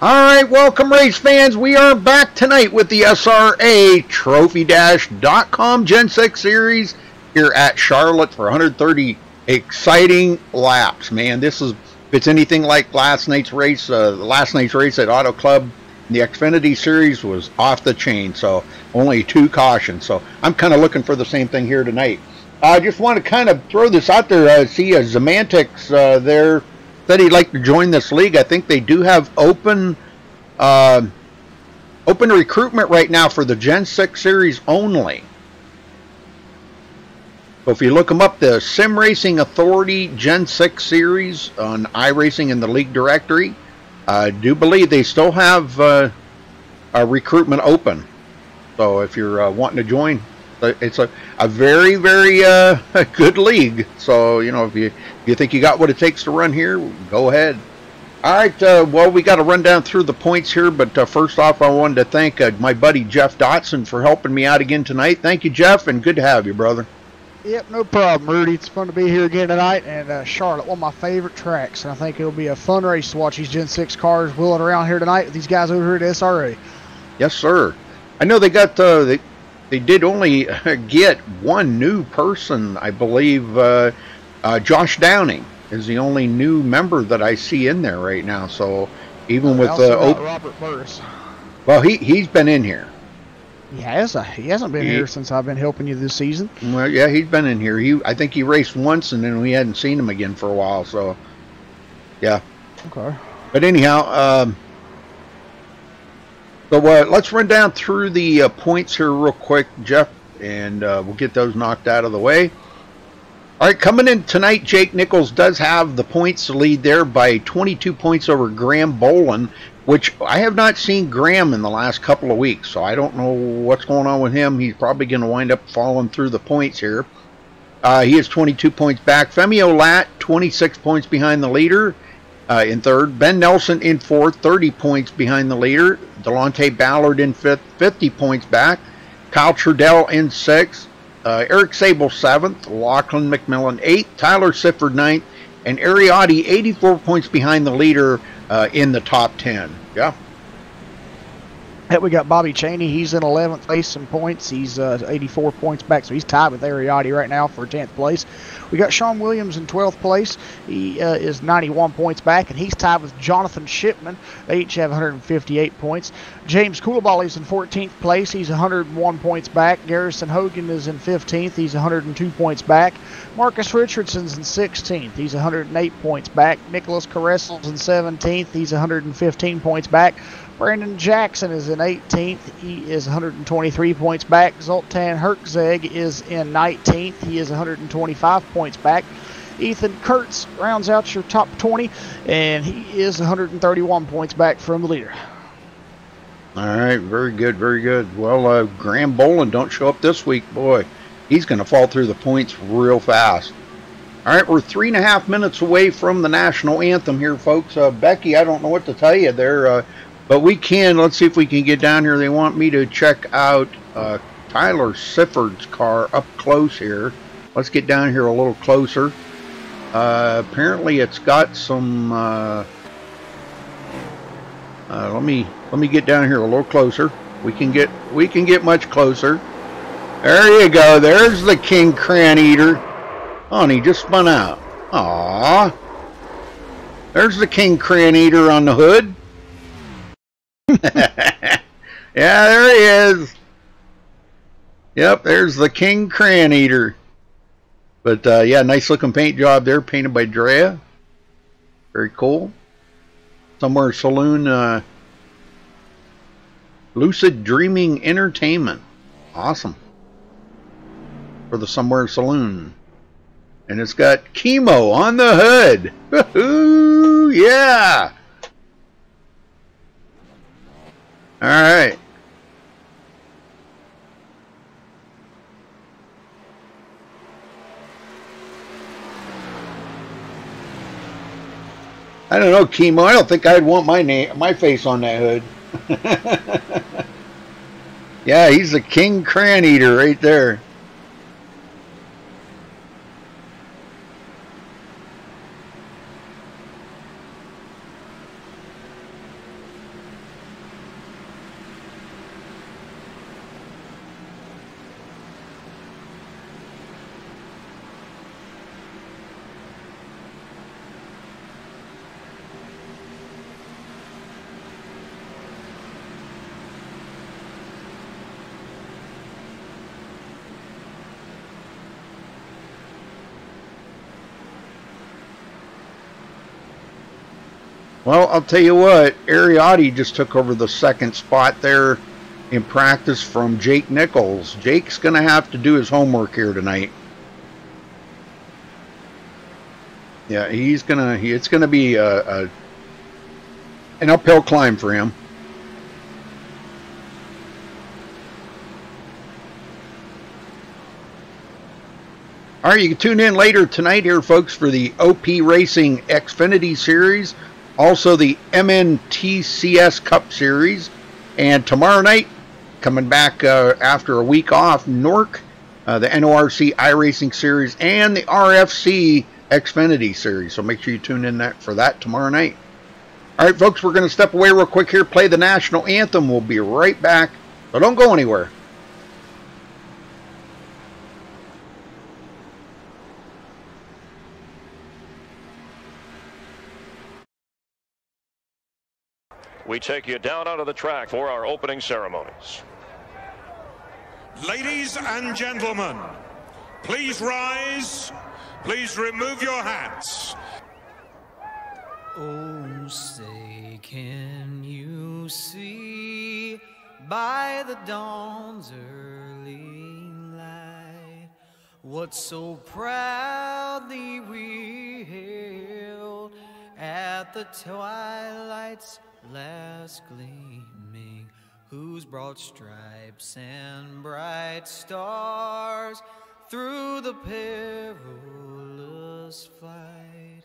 Alright, welcome race fans. We are back tonight with the SRA Trophy-com Gen 6 Series here at Charlotte for 130 exciting laps. Man, this is, if it's anything like last night's race, last night's race at Auto Club, the Xfinity Series was off the chain, so only 2 cautions. So I'm kind of looking for the same thing here tonight. I just want to kind of throw this out there. See Zemantix there said he'd like to join this league. I think they do have open recruitment right now for the Gen 6 Series only. So if you look them up, the Sim Racing Authority Gen 6 Series on iRacing in the league directory, I do believe they still have a recruitment open. So if you're wanting to join, it's a very, very good league. So, you know, if you think you got what it takes to run here, go ahead. All right, well, we got to run down through the points here, but first off, I wanted to thank my buddy Jeff Dotson for helping me out again tonight. Thank you, Jeff, and good to have you, brother. Yep, no problem, Rudy. It's fun to be here again tonight, and Charlotte, one of my favorite tracks, and I think it'll be a fun race to watch these Gen 6 cars wheeling around here tonight with these guys over here at SRA. Yes, sir. I know they got they did only get one new person, I believe. Josh Downing is the only new member that I see in there right now. So even with Robert Burris. Well, he's been in here. He hasn't been here since I've been helping you this season. Well, yeah, he's been in here. I think he raced once, and then we hadn't seen him again for a while. So, yeah. Okay. But anyhow, so let's run down through the points here real quick, Jeff, and we'll get those knocked out of the way. All right, coming in tonight, Jake Nichols does have the points lead there by 22 points over Graham Bolin, which I have not seen Graham in the last couple of weeks, so I don't know what's going on with him. He's probably going to wind up falling through the points here. He is 22 points back. Femi Olat, 26 points behind the leader in third. Ben Nelson in fourth, 30 points behind the leader. Delonte Ballard in fifth, 50 points back. Kyle Trudell in sixth. Eric Sable 7th, Lachlan McMillan 8th, Tyler Sifford 9th, and Ariotti 84 points behind the leader in the top 10. Yeah. And we got Bobby Cheney. He's in 11th place in points. He's 84 points back, so he's tied with Ariotti right now for 10th place. We got Sean Williams in 12th place. He is 91 points back, and he's tied with Jonathan Shipman. They each have 158 points. James Coulibaly is in 14th place. He's 101 points back. Garrison Hogan is in 15th. He's 102 points back. Marcus Richardson's in 16th. He's 108 points back. Nicholas Caressel's in 17th. He's 115 points back. Brandon Jackson is in 18th. He is 123 points back. Zoltan Herczeg is in 19th. He is 125 points back. Ethan Kurtz rounds out your top 20, and he is 131 points back from the leader. All right, very good, very good. Well, Graham Bolin don't show up this week. Boy, he's going to fall through the points real fast. All right, we're 3.5 minutes away from the national anthem here, folks. Becky, I don't know what to tell you there. But we can, let's see if we can get down here. They want me to check out Tyler Sifford's car up close here. Let's get down here a little closer. Apparently it's got some, let me get down here a little closer. We can get much closer. There you go. There's the King Cran Eater. Oh, and he just spun out. Aww. There's the King Cran Eater on the hood. Yeah, there he is. Yep, there's the King Cran Eater. But yeah, nice looking paint job there, painted by Drea. Very cool. Somewhere Saloon, Lucid Dreaming Entertainment. Awesome. For the Somewhere Saloon. And it's got Chemo on the hood. Woohoo! Yeah! All right. I don't know, Chemo. I don't think I'd want my face on that hood. Yeah, he's the King Cran Eater right there. Well, I'll tell you what, Ariotti just took over the second spot there in practice from Jake Nichols. Jake's going to have to do his homework here tonight. Yeah, it's going to be an uphill climb for him. All right, you can tune in later tonight here, folks, for the OP Racing Xfinity Series, also the MNTCS Cup Series, and tomorrow night, coming back after a week off, NORC, the NORC iRacing Series, and the RFC Xfinity Series. So make sure you tune in for that tomorrow night. All right, folks, we're going to step away real quick here, play the National Anthem. We'll be right back, so don't go anywhere. We take you down onto the track for our opening ceremonies. Ladies and gentlemen, please rise. Please remove your hats. Oh, say, can you see by the dawn's early light what so proudly we hailed at the twilight's last gleaming, whose broad stripes and bright stars through the perilous flight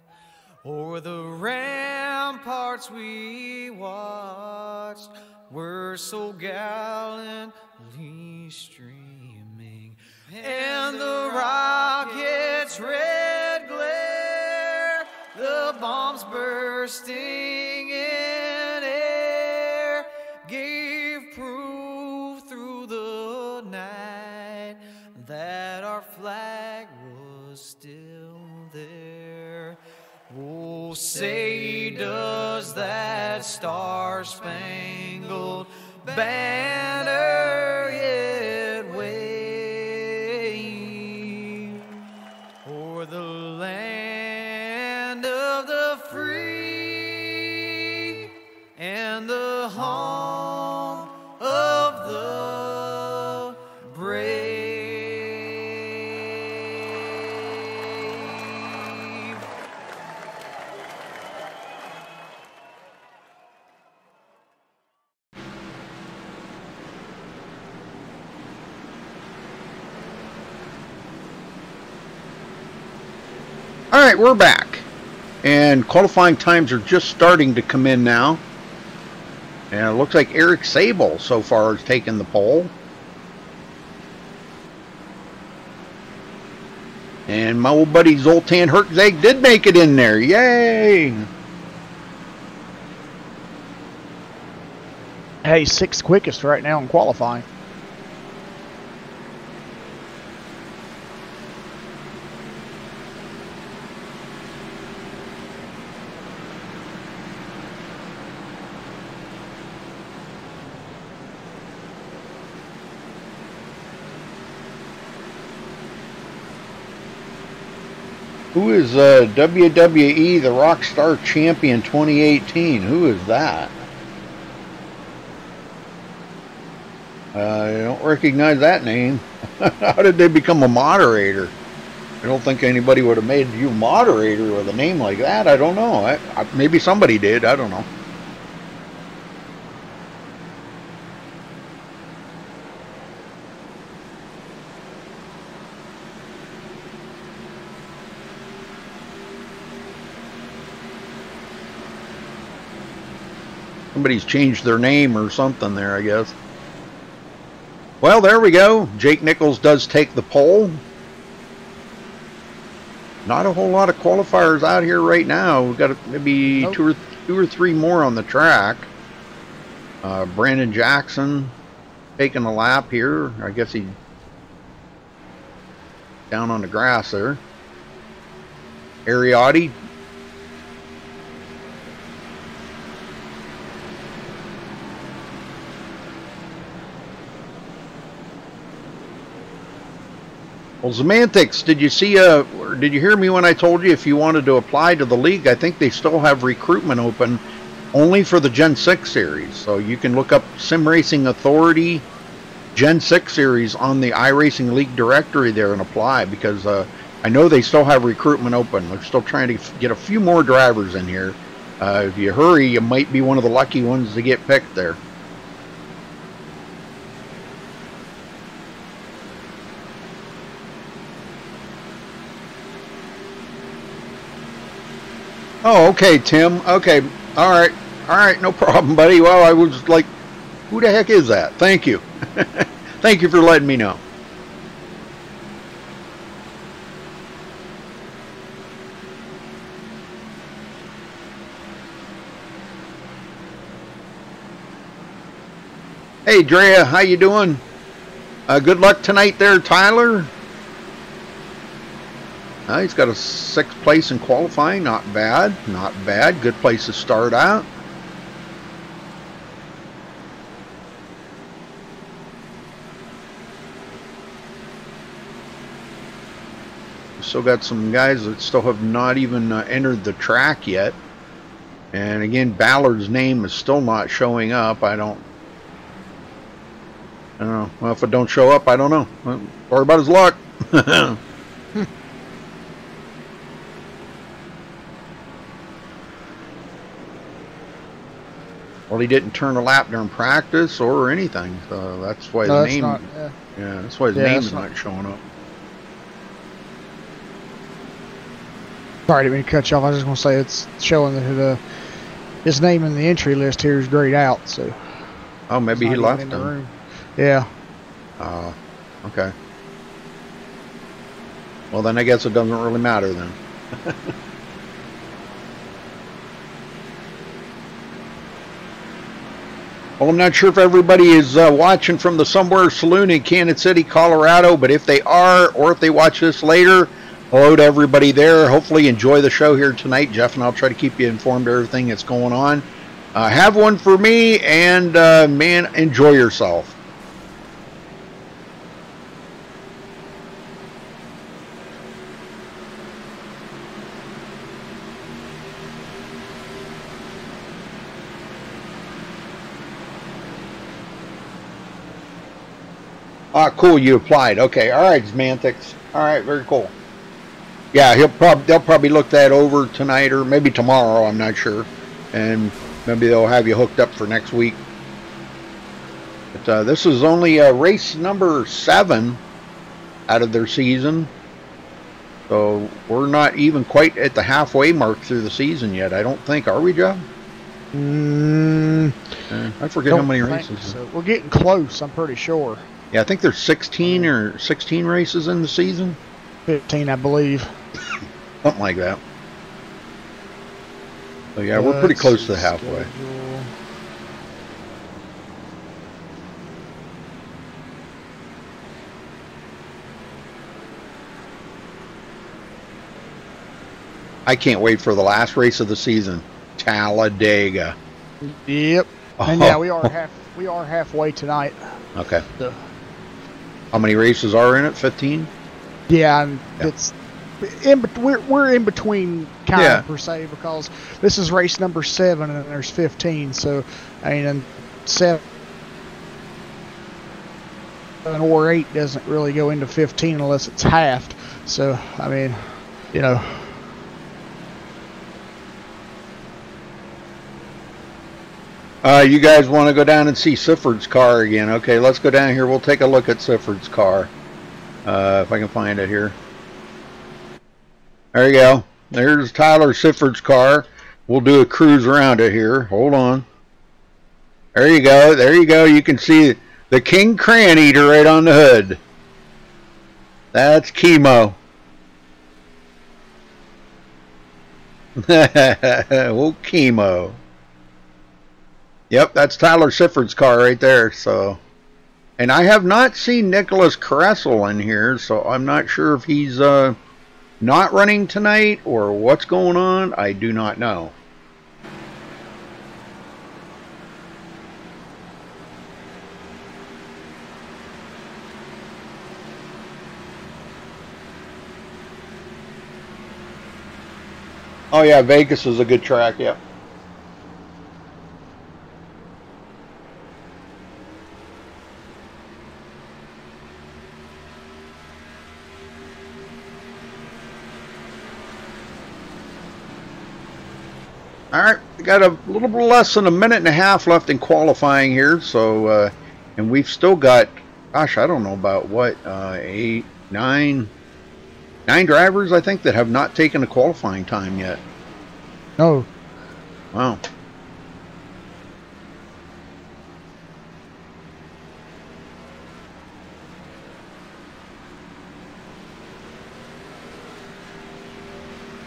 o'er the ramparts we watched were so gallantly streaming, and the rocket's red glare, the bombs bursting in air, gave proof through the night that our flag was still there. Oh, say, does that star-spangled banner yet wave o'er the land of the free and the home of the brave? All right, we're back, and qualifying times are just starting to come in now, and it looks like Eric Sable so far has taken the pole, and my old buddy Zoltan Herczeg did make it in there. Yay! Hey, sixth quickest right now in qualifying. Who is WWE the Rockstar Champion 2018? Who is that? I don't recognize that name. How did they become a moderator? I don't think anybody would have made you moderator with a name like that. I don't know. Maybe somebody did. I don't know. Somebody's changed their name or something there, I guess. Well, there we go. Jake Nichols does take the pole. Not a whole lot of qualifiers out here right now. We've got maybe two or three more on the track. Brandon Jackson taking a lap here. I guess he down on the grass there. Ariotti. Well, Semantics, did you see did you hear me when I told you if you wanted to apply to the league, I think they still have recruitment open only for the Gen 6 series. So you can look up Sim Racing Authority Gen 6 series on the iRacing League directory there and apply, because I know they still have recruitment open. They're still trying to get a few more drivers in here. If you hurry, you might be one of the lucky ones to get picked there. Oh, okay, Tim. Okay. All right. All right. No problem, buddy. Well, I was like, who the heck is that? Thank you. Thank you for letting me know. Hey, Drea. How you doing? Good luck tonight there, Tyler. He's got a 6th place in qualifying. Not bad. Not bad. Good place to start out. Still got some guys that still have not even entered the track yet. And again, Ballard's name is still not showing up. I don't know. Well, if it don't show up, I don't know. Sorry about his luck. Well, he didn't turn a lap during practice or anything, so that's why his name. Not, yeah, that's why his name's not showing up. Sorry, I didn't mean to cut you off. I was just going to say it's showing that his name in the entry list here is grayed out. So. Oh, maybe he left the room. Yeah. Okay. Well, then I guess it doesn't really matter then. Well, I'm not sure if everybody is watching from the Somewhere Saloon in Kansas City, Colorado, but if they are, or if they watch this later, hello to everybody there. Hopefully enjoy the show here tonight. Jeff and I'll try to keep you informed of everything that's going on. Have one for me, and man, enjoy yourself. Ah, cool, you applied. Okay, all right, Semantics. All right, very cool. Yeah, they'll probably look that over tonight or maybe tomorrow, I'm not sure. And maybe they'll have you hooked up for next week. But this is only race number 7 out of their season. So we're not even quite at the halfway mark through the season yet, I don't think. Are we, Joe? I forget how many races. So. We're getting close, I'm pretty sure. Yeah, I think there's 16 races in the season. 15, I believe. Something like that. So yeah, we're pretty close to halfway. I can't wait for the last race of the season, Talladega. Yep. And yeah, we are halfway tonight. Okay. So. How many races are in it? 15? Yeah, and it's we're in between kind of per se, because this is race number 7 and there's 15. So I mean, and 7 or 8 doesn't really go into 15 unless it's halved. So I mean, you know. You guys want to go down and see Sifford's car again? Okay, let's go down here. We'll take a look at Sifford's car. If I can find it here. There you go. There's Tyler Sifford's car. We'll do a cruise around it here. Hold on. There you go. There you go. You can see the King Crayon Eater right on the hood. That's Chemo. Oh, Chemo. Yep, that's Tyler Sifford's car right there. So, and I have not seen Nicholas Kressel in here, so I'm not sure if he's not running tonight or what's going on. I do not know. Oh yeah, Vegas is a good track. Yep. All right, we got a little bit less than a minute and a half left in qualifying here, so and we've still got, gosh, I don't know about what, 9 drivers, I think, that have not taken a qualifying time yet. No. Wow.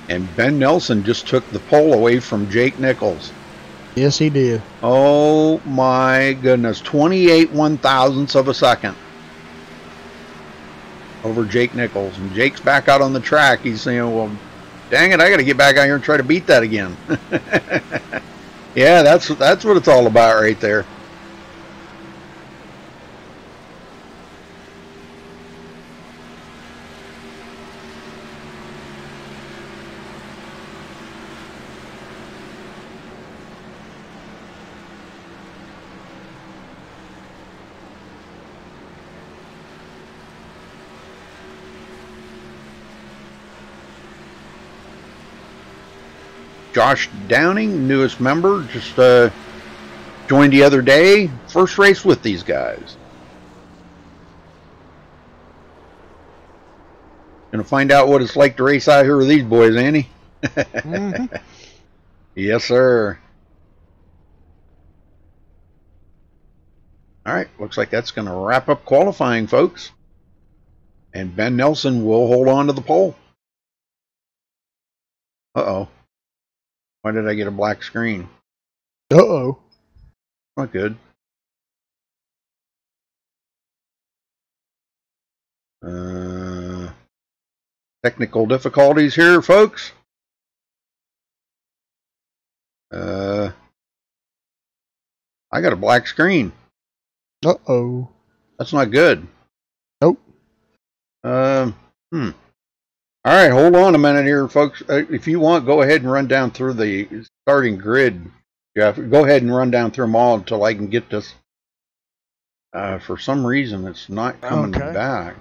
And Ben Nelson just took the pole away from Jake Nichols. Yes, he did. Oh my goodness, 28 1/1000ths of a second over Jake Nichols. And Jake's back out on the track. He's saying, well, dang it, I got to get back out here and try to beat that again. Yeah, that's what it's all about right there. Josh Downing, newest member, just joined the other day. First race with these guys. Gonna find out what it's like to race out here with these boys, Andy. Mm-hmm. Yes, sir. All right, looks like that's gonna wrap up qualifying, folks. And Ben Nelson will hold on to the pole. Uh-oh. Why did I get a black screen? Uh-oh. Not good. Technical difficulties here, folks. I got a black screen. Uh-oh. That's not good. Nope. All right, hold on a minute here, folks. If you want, go ahead and run down through the starting grid, Jeff. Go ahead and run down through them all until I can get this. For some reason, it's not coming back.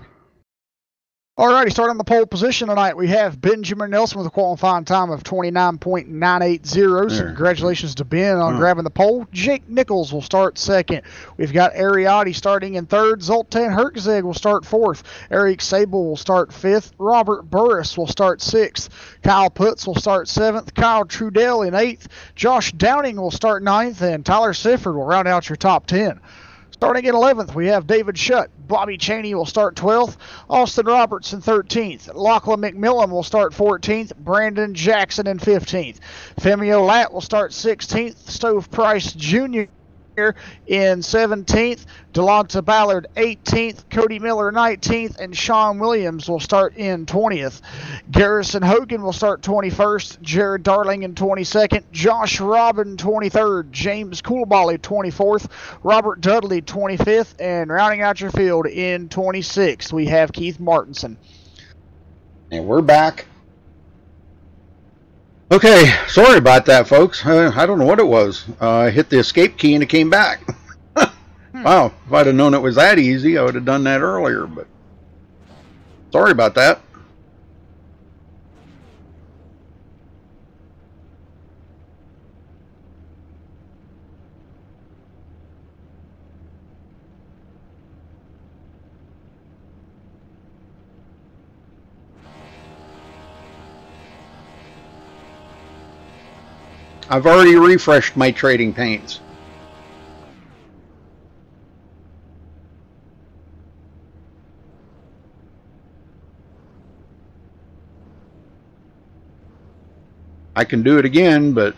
Alrighty, starting the pole position tonight, we have Benjamin Nelson with a qualifying time of 29.980. So congratulations to Ben on grabbing the pole. Jake Nichols will start second. We've got Ariotti starting in third. Zoltan Herczeg will start fourth. Eric Sable will start fifth. Robert Burris will start sixth. Kyle Putz will start seventh. Kyle Trudell in eighth. Josh Downing will start ninth. And Tyler Sifford will round out your top 10. Starting in 11th, we have David Shutt. Bobby Cheney will start 12th. Austin Robertson 13th. Lachlan McMillan will start 14th. Brandon Jackson in 15th. Femio Latt will start 16th. Stove Price Jr. in 17th. Delonta Ballard 18th. Cody Miller 19th. And Sean Williams will start in 20th. Garrison Hogan will start 21st. Jared Darling in 22nd. Josh Robin 23rd. James Coolbally 24th. Robert Dudley 25th. And rounding out your field in 26th, we have Keith Martinson. And we're back. Okay, sorry about that, folks. I don't know what it was. I hit the escape key and it came back. Wow, if I'd have known it was that easy, I would have done that earlier, but sorry about that. I've already refreshed my trading paints. I can do it again, but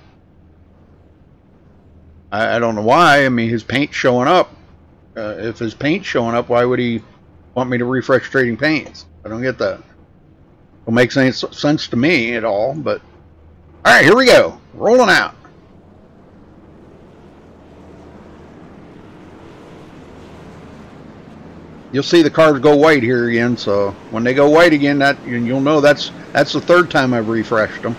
I don't know why. I mean, his paint's showing up. If his paint's showing up, why would he want me to refresh trading paints? I don't get that. It makes any sense to me at all, but all right, here we go. Rolling out. You'll see the cars go white here again, so when they go white again, that you'll know that's the third time I've refreshed them.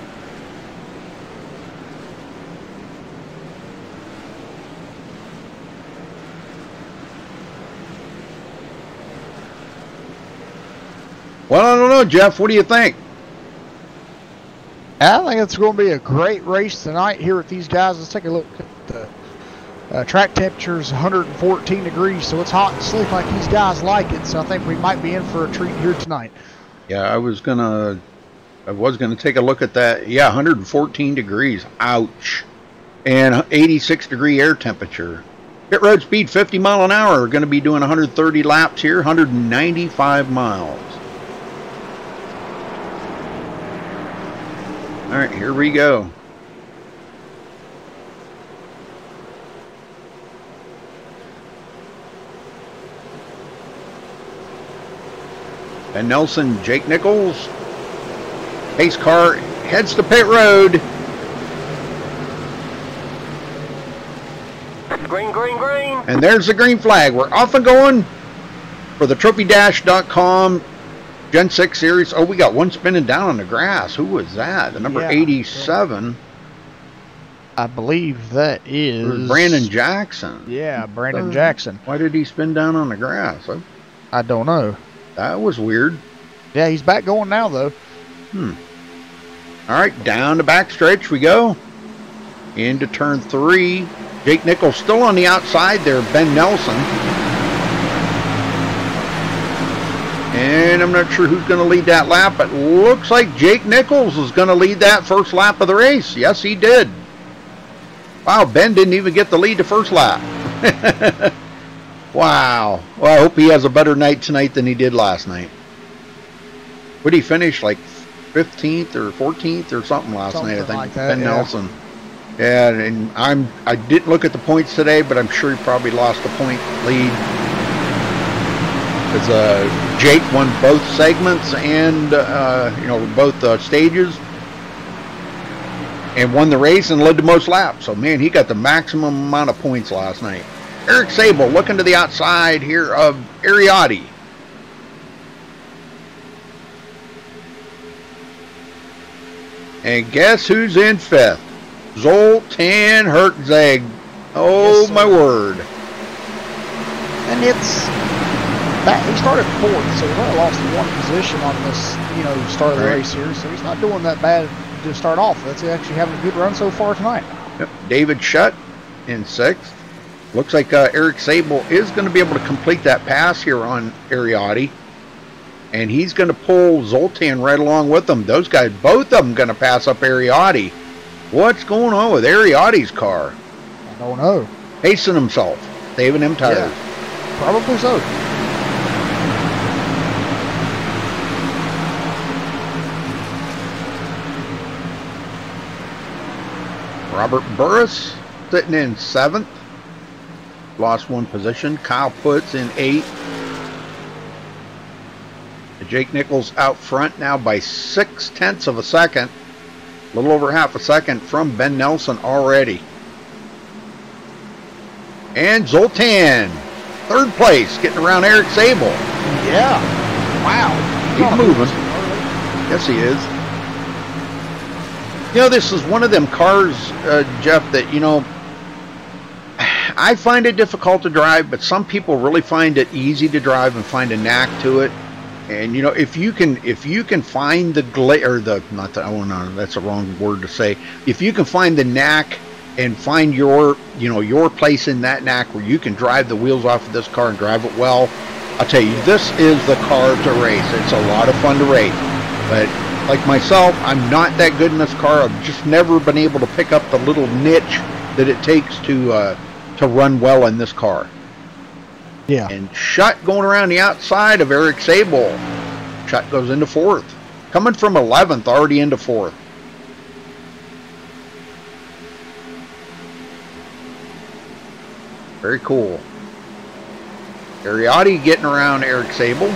Well, I don't know, Jeff. What do you think? I think it's going to be a great race tonight here with these guys. Let's take a look at the track temperature is 114 degrees, so it's hot and slick like these guys like it. So I think we might be in for a treat here tonight. Yeah, I was gonna take a look at that. Yeah, 114 degrees. Ouch. And 86 degree air temperature. Pit road speed 50 mile an hour. We're going to be doing 130 laps here, 195 miles. All right, here we go. Ben Nelson, Jake Nichols. Pace car heads to pit road. Green, green, green. And there's the green flag. We're off and going for the TrophyDash.com Gen 6 Series. Oh, we got one spinning down on the grass. Who was that? The number 87. I believe that is Brandon Jackson. Yeah, Brandon Jackson. Why did he spin down on the grass? I don't know. That was weird. Yeah, he's back going now, though. All right, down the backstretch we go. Into turn 3. Jake Nichols still on the outside there, Ben Nelson. And I'm not sure who's going to lead that lap, but looks like Jake Nichols is going to lead that first lap of the race. Yes, he did. Wow, Ben didn't even get the lead the first lap. Wow. Well, I hope he has a better night tonight than he did last night. Would he finish like 15th or 14th or something last night, I think. Like that, Ben Nelson. Yeah, and I didn't look at the points today, but I'm sure he probably lost a point lead. Because Jake won both segments and both stages, and won the race and led the most laps. So man, he got the maximum amount of points last night. Eric Sable looking to the outside here of Ariotti. And guess who's in 5th? Zoltan Hertzeg. Oh, yes, my word. And it's that he started 4th, so he only lost 1 position on this, start of the race here. So he's not doing that bad to start off. That's actually having a good run so far tonight. Yep. David Shutt in 6th. Looks like Eric Sable is going to be able to complete that pass here on Ariotti. And he's going to pull Zoltan right along with them. Those guys, both of them, going to pass up Ariotti. What's going on with Ariotti's car? I don't know. Pacing himself. Saving him tires. Yeah, probably so. Robert Burris sitting in 7th. Lost 1 position. Kyle Putz in 8th. Jake Nichols out front now by 0.6 of a second. A little over half a second from Ben Nelson already. And Zoltan, 3rd place, getting around Eric Sable. Yeah. Wow. He's moving. Yes, he is. This is one of them cars, Jeff, that, I find it difficult to drive, but some people really find it easy to drive and find a knack to it. And if you can find that's the wrong word to say. If you can find the knack and find your place in that knack where you can drive the wheels off of this car and drive it well, I'll tell you, this is the car to race. It's a lot of fun to race. But like myself, I'm not that good in this car. I've just never been able to pick up the little niche that it takes to run well in this car. Yeah. And Shutt going around the outside of Eric Sable. Shutt goes into 4th. Coming from 11th, already into 4th. Very cool. Ariotti getting around Eric Sable.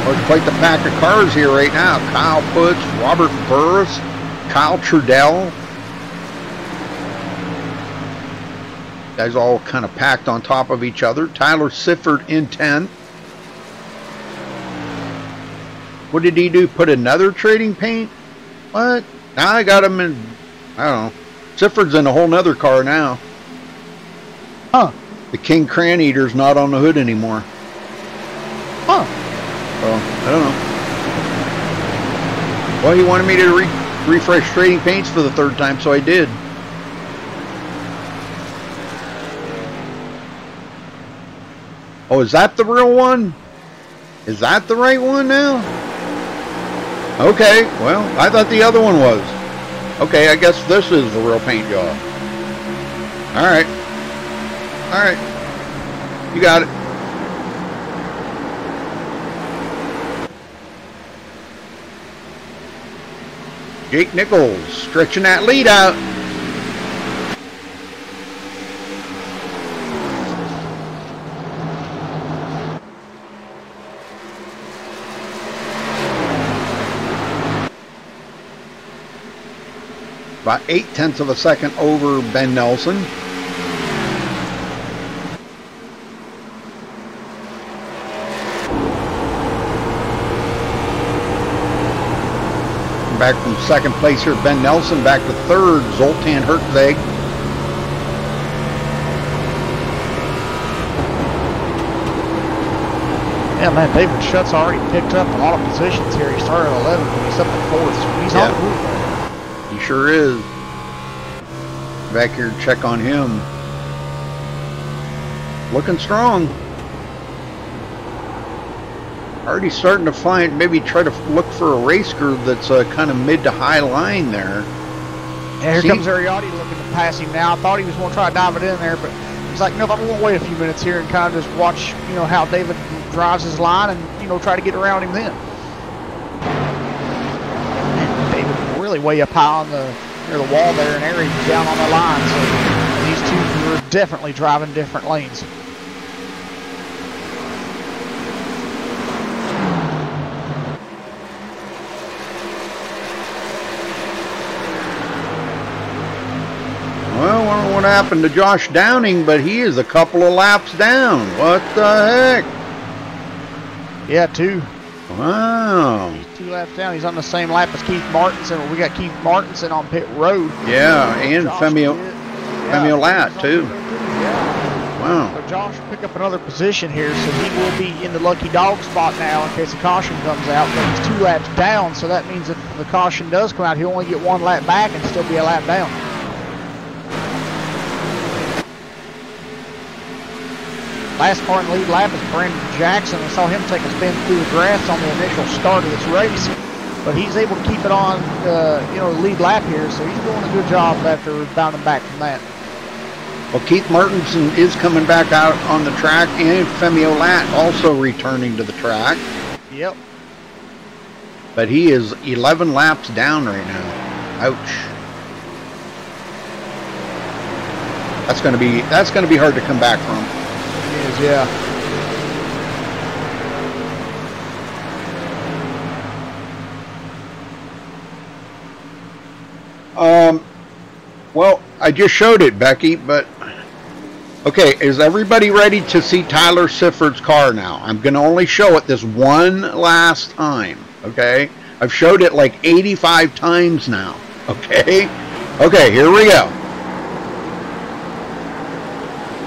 Looks like the pack of cars here right now. Kyle Putz, Robert Burris, Kyle Trudell. Guys all kind of packed on top of each other. Tyler Sifford in 10th. What did he do? Put another trading paint? What? Now I got him in, I don't know. Sifford's in a whole nother car now. Huh. The King Cran Eater's not on the hood anymore. Huh. I don't know. Well, he wanted me to refresh trading paints for the 3rd time, so I did. Oh, is that the real one? Is that the right one now? Okay, well, I thought the other one was. Okay, I guess this is the real paint job. Alright. Alright. You got it. Jake Nichols stretching that lead out. About 0.8 of a second over Ben Nelson. Back from 2nd place here, Ben Nelson. Back to 3rd, Zoltan Hertzeg. Yeah, man, David Schutt's already picked up a lot of positions here. He started at 11th, but he's up at 4th, so he's on the move there. He sure is. Back here to check on him. Looking strong. Already starting to find, maybe try to look for a race crew that's kind of mid to high line there. Yeah, here comes Ariotti looking to pass him now. I thought he was going to try to dive it in there, but he's like, no, I'm going to wait a few minutes here and kind of just watch, you know, how David drives his line and, you know, try to get around him then. And David really way up high on near the wall there, and Ari's down on the line, so these two are definitely driving different lanes. Well, I don't know what happened to Josh Downing, but he is a couple of laps down. What the heck? Yeah, 2. Wow. He's 2 laps down. He's on the same lap as Keith Martinson. We got Keith Martinson on pit road. Yeah, and Femio Lat, too. Yeah. Wow. So Josh will pick up another position here, so he will be in the lucky dog spot now in case a caution comes out. But he's 2 laps down, so that means if the caution does come out, he'll only get 1 lap back and still be a lap down. Last car in the lead lap is Brandon Jackson. I saw him take a spin through the grass on the initial start of this race, but he's able to keep it on, you know, the lead lap here, so he's doing a good job after bounding back from that. Well, Keith Martinson is coming back out on the track, and Femio Lat also returning to the track. Yep. But he is 11 laps down right now. Ouch. That's going to be hard to come back from. Yeah. Well, I just showed it, Becky, but okay, is everybody ready to see Tyler Sifford's car now? I'm going to only show it this one last time, okay? I've showed it like 85 times now, okay? Okay, here we go.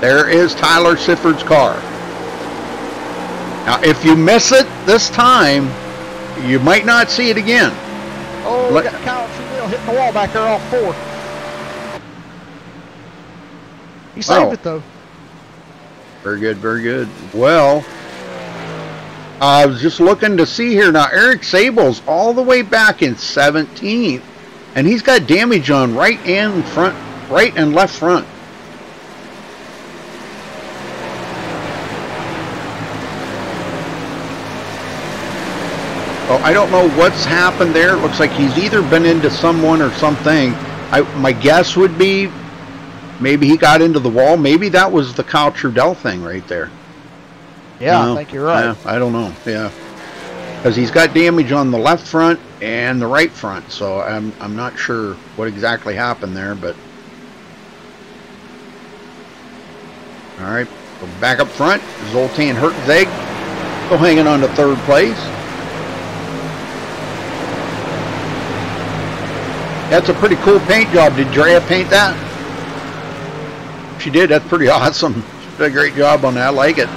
There is Tyler Sifford's car. Now, if you miss it this time, you might not see it again. Oh, we got Kyle Trudell hitting the wall back there off 4. He saved it, though. Very good, very good. Well, I was just looking to see here. Now, Eric Sable's all the way back in 17th, and he's got damage on right and left front. Oh, I don't know what's happened there. It looks like he's either been into someone or something. My guess would be maybe he got into the wall. Maybe that was the Kyle Trudell thing right there. Yeah, I think you're right. Yeah, I don't know. Yeah, because he's got damage on the left front and the right front. So I'm not sure what exactly happened there, but all right. Go back up front. Zoltan Hertzeg still hanging on to 3rd place. That's a pretty cool paint job. Did Drea paint that? She did. That's pretty awesome. She did a great job on that. I like it.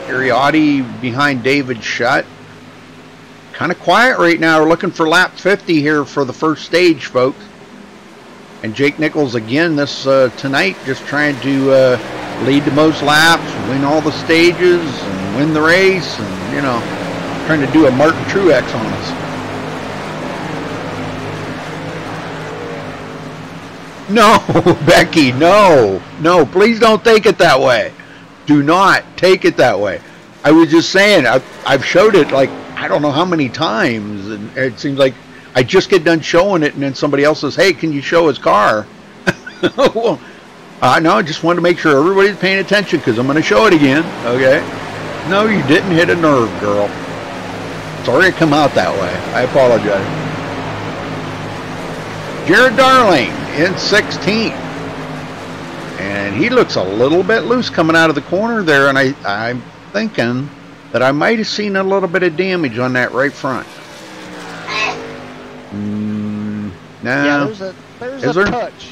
Ariotti behind David Shutt. Kind of quiet right now. We're looking for lap 50 here for the first stage, folks. And Jake Nichols again this tonight, just trying to lead the most laps, win all the stages, and win the race, and, you know, trying to do a Martin Truex on us. No, Becky, no, please don't take it that way. Do not take it that way. I was just saying, I've showed it like, I don't know how many times, and it seems like I just get done showing it, and then somebody else says, hey, can you show his car? Well, no, I just wanted to make sure everybody's paying attention because I'm going to show it again, okay? No, you didn't hit a nerve, girl. Sorry it come out that way. I apologize. Jared Darling in 16th. And he looks a little bit loose coming out of the corner there, and I'm thinking that I might have seen a little bit of damage on that right front. No. Yeah, there's a touch.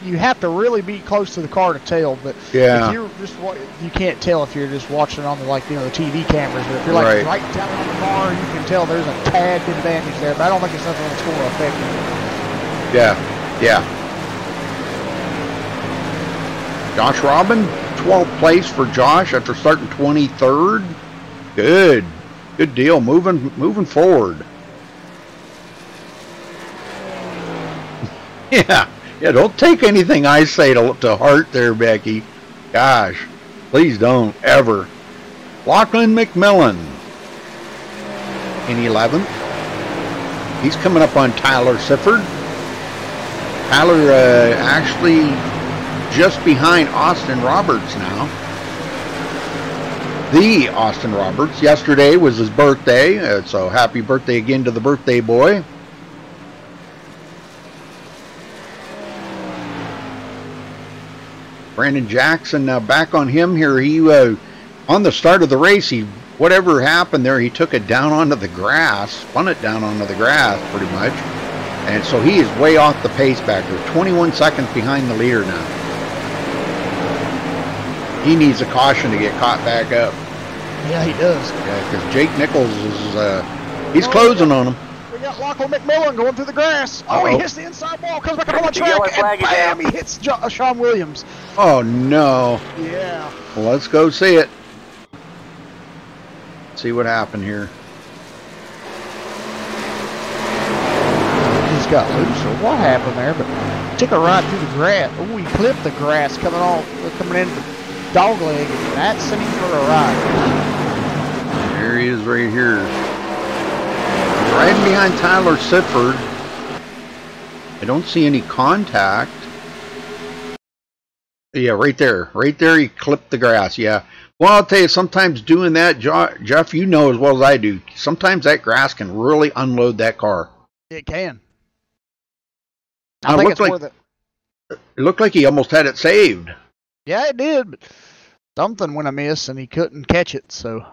You have to really be close to the car to tell, but yeah, if you're just you can't tell if you're just watching on the the TV cameras. But if you're like right down on the car, you can tell there's a tad bit of damage there. But I don't think it's something that's going to affect you. Yeah. Josh Robin, 12th place for Josh after starting 23rd. Good deal. Moving forward. Yeah, don't take anything I say to heart there, Becky. Gosh, please don't, ever. Lachlan McMillan in 11th. He's coming up on Tyler Sifford. Tyler actually just behind Austin Roberts now. The Austin Roberts. Yesterday was his birthday, so happy birthday again to the birthday boy. Brandon Jackson, now back on him here. He on the start of the race, whatever happened there, he took it down onto the grass, spun it down onto the grass pretty much, and so he is way off the pace back there, 21 seconds behind the leader now. He needs a caution to get caught back up. Yeah, he does. Yeah, because Jake Nichols is he's closing on him. We got Lachlan McMillan going through the grass. Oh, he hits the inside wall, comes back up on the track, and bam, he hits Sean Williams. Oh, no. Yeah. Well, let's go see it. See what happened here. He just got loose, or what happened there, but took a ride through the grass. Oh, he clipped the grass coming in the dog leg, and that sent him for a ride. There he is right here. Riding behind Tyler Sifford. I don't see any contact. Yeah, right there. Right there, he clipped the grass. Yeah. Well, I'll tell you, sometimes doing that, Jeff, you know as well as I do, sometimes that grass can really unload that car. It can. I think it looked like he almost had it saved. Yeah, it did, but something went amiss, and he couldn't catch it, so...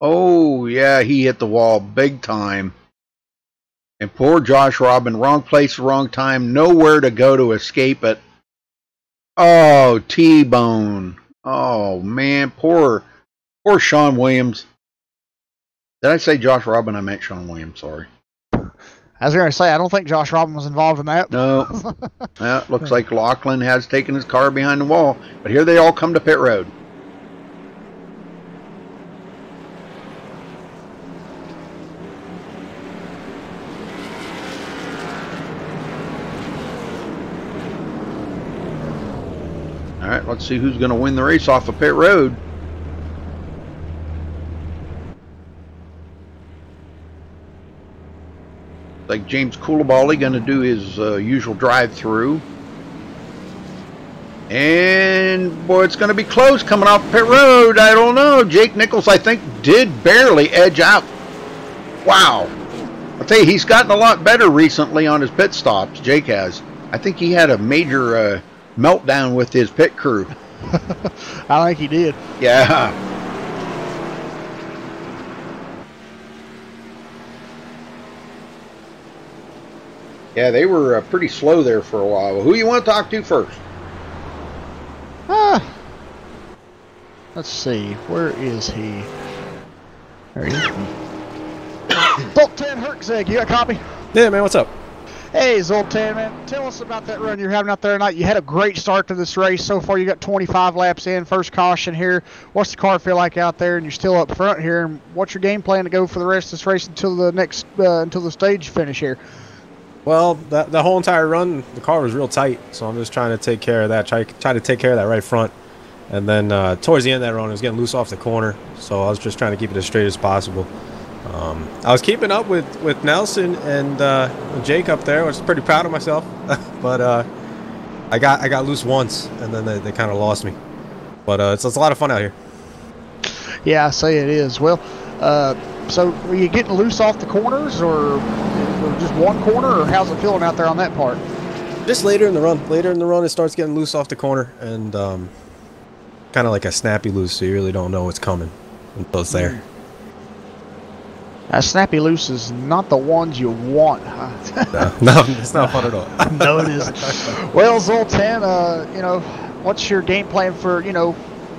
Oh, yeah, he hit the wall big time. And poor Josh Robin, wrong place, wrong time, nowhere to go to escape it. Oh, T-bone. Oh, man, poor Sean Williams. Did I say Josh Robin? I meant Sean Williams, sorry. I was going to say, I don't think Josh Robin was involved in that. No. Looks like Lachlan has taken his car behind the wall. But here they all come to pit road. All right, let's see who's going to win the race off of pit road. Like James Coulibaly going to do his usual drive-through. And, boy, it's going to be close coming off pit road. I don't know. Jake Nichols, I think, did barely edge out. Wow. I'll tell you, he's gotten a lot better recently on his pit stops. Jake has. I think he had a major meltdown with his pit crew. I think he did. Yeah. Yeah, they were pretty slow there for a while. Who you want to talk to first? Let's see. Where is he? There he is. Zoltan Herczeg, you got a copy? Yeah, man, what's up? Hey, Zoltan, man, tell us about that run you're having out there tonight. You had a great start to this race. So far, you got 25 laps in, first caution here. What's the car feel like out there? And you're still up front here. And what's your game plan to go for the rest of this race until the next, until the stage finish here? Well, the whole entire run, the car was real tight, so I'm just trying to take care of that. Try to take care of that right front. And then towards the end of that run, it was getting loose off the corner, so I was just trying to keep it as straight as possible. I was keeping up with Nelson and Jake up there. I was pretty proud of myself, but I got loose once, and then they kind of lost me. But it's a lot of fun out here. Yeah, I say it is. Well, so were you getting loose off the corners, or just one corner, or how's it feeling out there on that part? Just later in the run. Later in the run, it starts getting loose off the corner, and kind of like a snappy loose, so you really don't know what's coming until it's there. Snappy loose is not the ones you want, huh? No, it's not fun at all. No, it isn't. Well, Zoltan, you know, what's your game plan for, you know,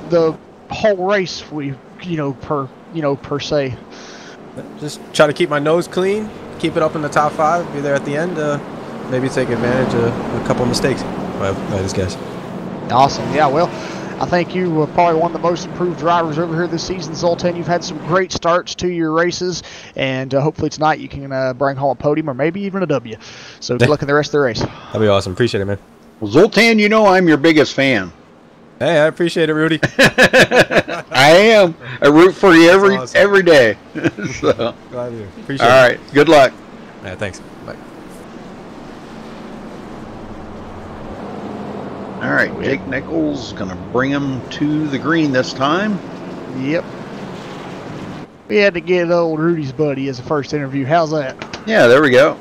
the whole race? Per se. Just try to keep my nose clean, keep it up in the top 5, be there at the end. Maybe take advantage of a couple of mistakes by this guys. Awesome. Yeah. Well, I think you were probably one of the most improved drivers over here this season, Zoltan. You've had some great starts to your races, and hopefully tonight you can bring home a podium or maybe even a W. So good luck in the rest of the race. That'd be awesome. Appreciate it, man. Well, Zoltan, you know I'm your biggest fan. Hey, I appreciate it, Rudy. I am. I root for you every day. So. Glad to appreciate it. All right. Good luck. Yeah, thanks. Bye. All right, Jake Nichols going to bring him to the green this time. Yep. We had to get old Rudy's buddy as the first interview. How's that? Yeah, there we go.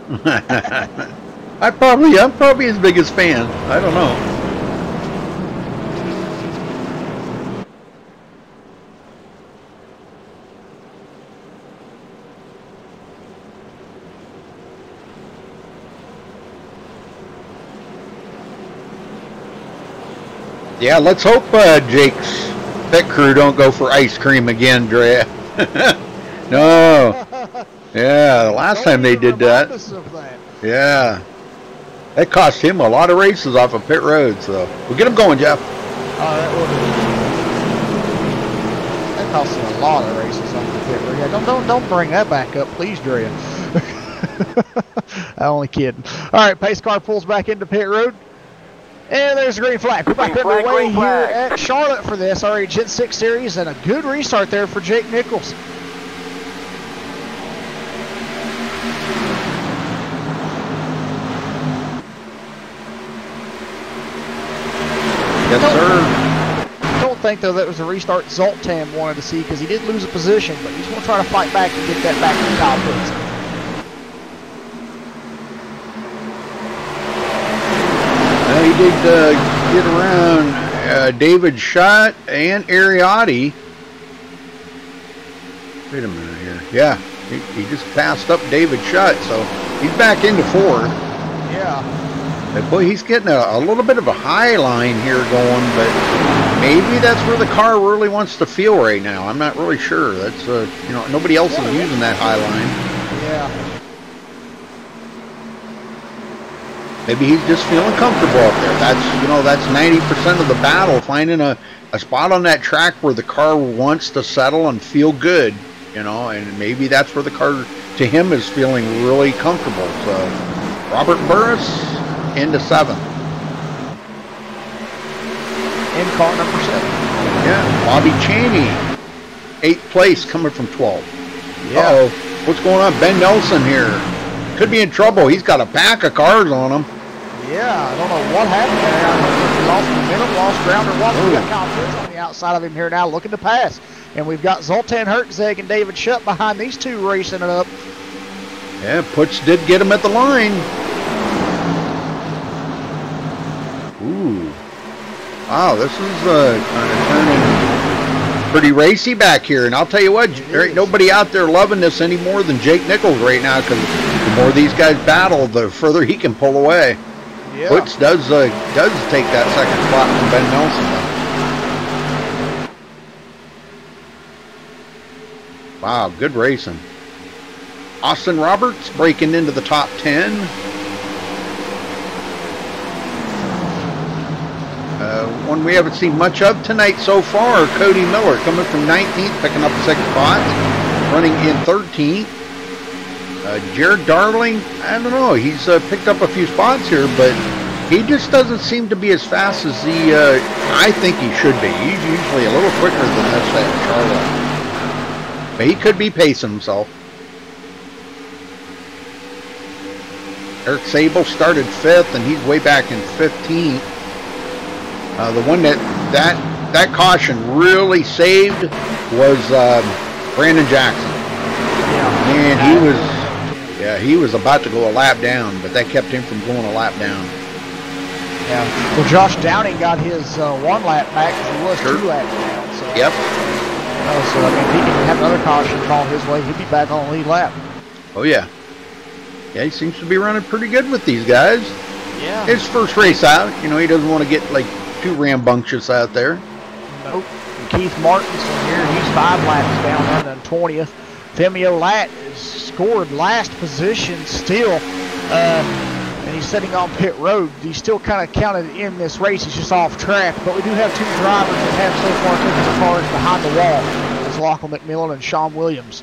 I'm probably his biggest fan. I don't know. Yeah, let's hope Jake's pit crew don't go for ice cream again, Drea. No. Yeah, the last time they did that. Yeah. That cost him a lot of races off of pit road, so we'll get him going, Jeff. All right, that cost him a lot of races off the pit road. Yeah, don't bring that back up, please, Drea. I'm only kidding. All right, pace car pulls back into pit road. And there's a green flag. We're back underway here at Charlotte for the SRA Gen 6 Series, and a good restart there for Jake Nichols. Yes, sir. I don't think, though, that was a restart Zoltan wanted to see, because he did lose a position, but he's going to try to fight back and get that back to the top place. He did get around David Schott and Ariotti. Wait a minute here. Yeah, he just passed up David Schott, so he's back into 4th. Yeah. But boy, he's getting a little bit of a high line here going, but maybe that's where the car really wants to feel right now. I'm not really sure. That's you know, nobody else is using that high line. Yeah. Maybe he's just feeling comfortable up there. That's, you know, that's 90% of the battle, finding a spot on that track where the car wants to settle and feel good, you know, and maybe that's where the car, to him, is feeling really comfortable. So, Robert Burris into 7th. In car number 7. Yeah, Bobby Cheney, 8th place, coming from 12th. Yeah. Uh-oh, what's going on? Ben Nelson here. Could be in trouble. He's got a pack of cars on him. Yeah, I don't know what happened there. He lost momentum, lost ground, or what. We've got Kyle Pitts on the outside of him here now looking to pass. And we've got Zoltan Herczeg and David Schutt behind these two racing it up. Yeah, Putz did get him at the line. Ooh. Wow, this is kind of turning pretty racy back here. And I'll tell you what, there ain't nobody out there loving this any more than Jake Nichols right now, because the more these guys battle, the further he can pull away. Yeah. Putz does take that second spot from Ben Nelson, though. Wow, good racing. Austin Roberts breaking into the top 10. One we haven't seen much of tonight so far, Cody Miller coming from 19th, picking up 6 spots, running in 13th. Jared Darling, I don't know, he's picked up a few spots here, but he just doesn't seem to be as fast as I think he should be. He's usually a little quicker than this at Charlotte. But he could be pacing himself. Eric Sable started 5th, and he's way back in 15th. The one that caution really saved was Brandon Jackson. And he was about to go a lap down, but that kept him from going a lap down. Yeah. Well, Josh Downing got his 1 lap back because he was 2 laps down. So. Yep. So I mean, if he can have another caution call his way, he'd be back on the lead lap. Oh yeah. Yeah, he seems to be running pretty good with these guys. Yeah. His first race out, you know, he doesn't want to get like too rambunctious out there. Nope. And Keith Martin's in here. He's 5 laps down, running 20th. Femio Latt is scored last position still, and he's sitting on pit road. He's still kind of counted in this race. He's just off track, but we do have 2 drivers that have so far taken their cars behind the wall. It's Lachlan McMillan and Sean Williams.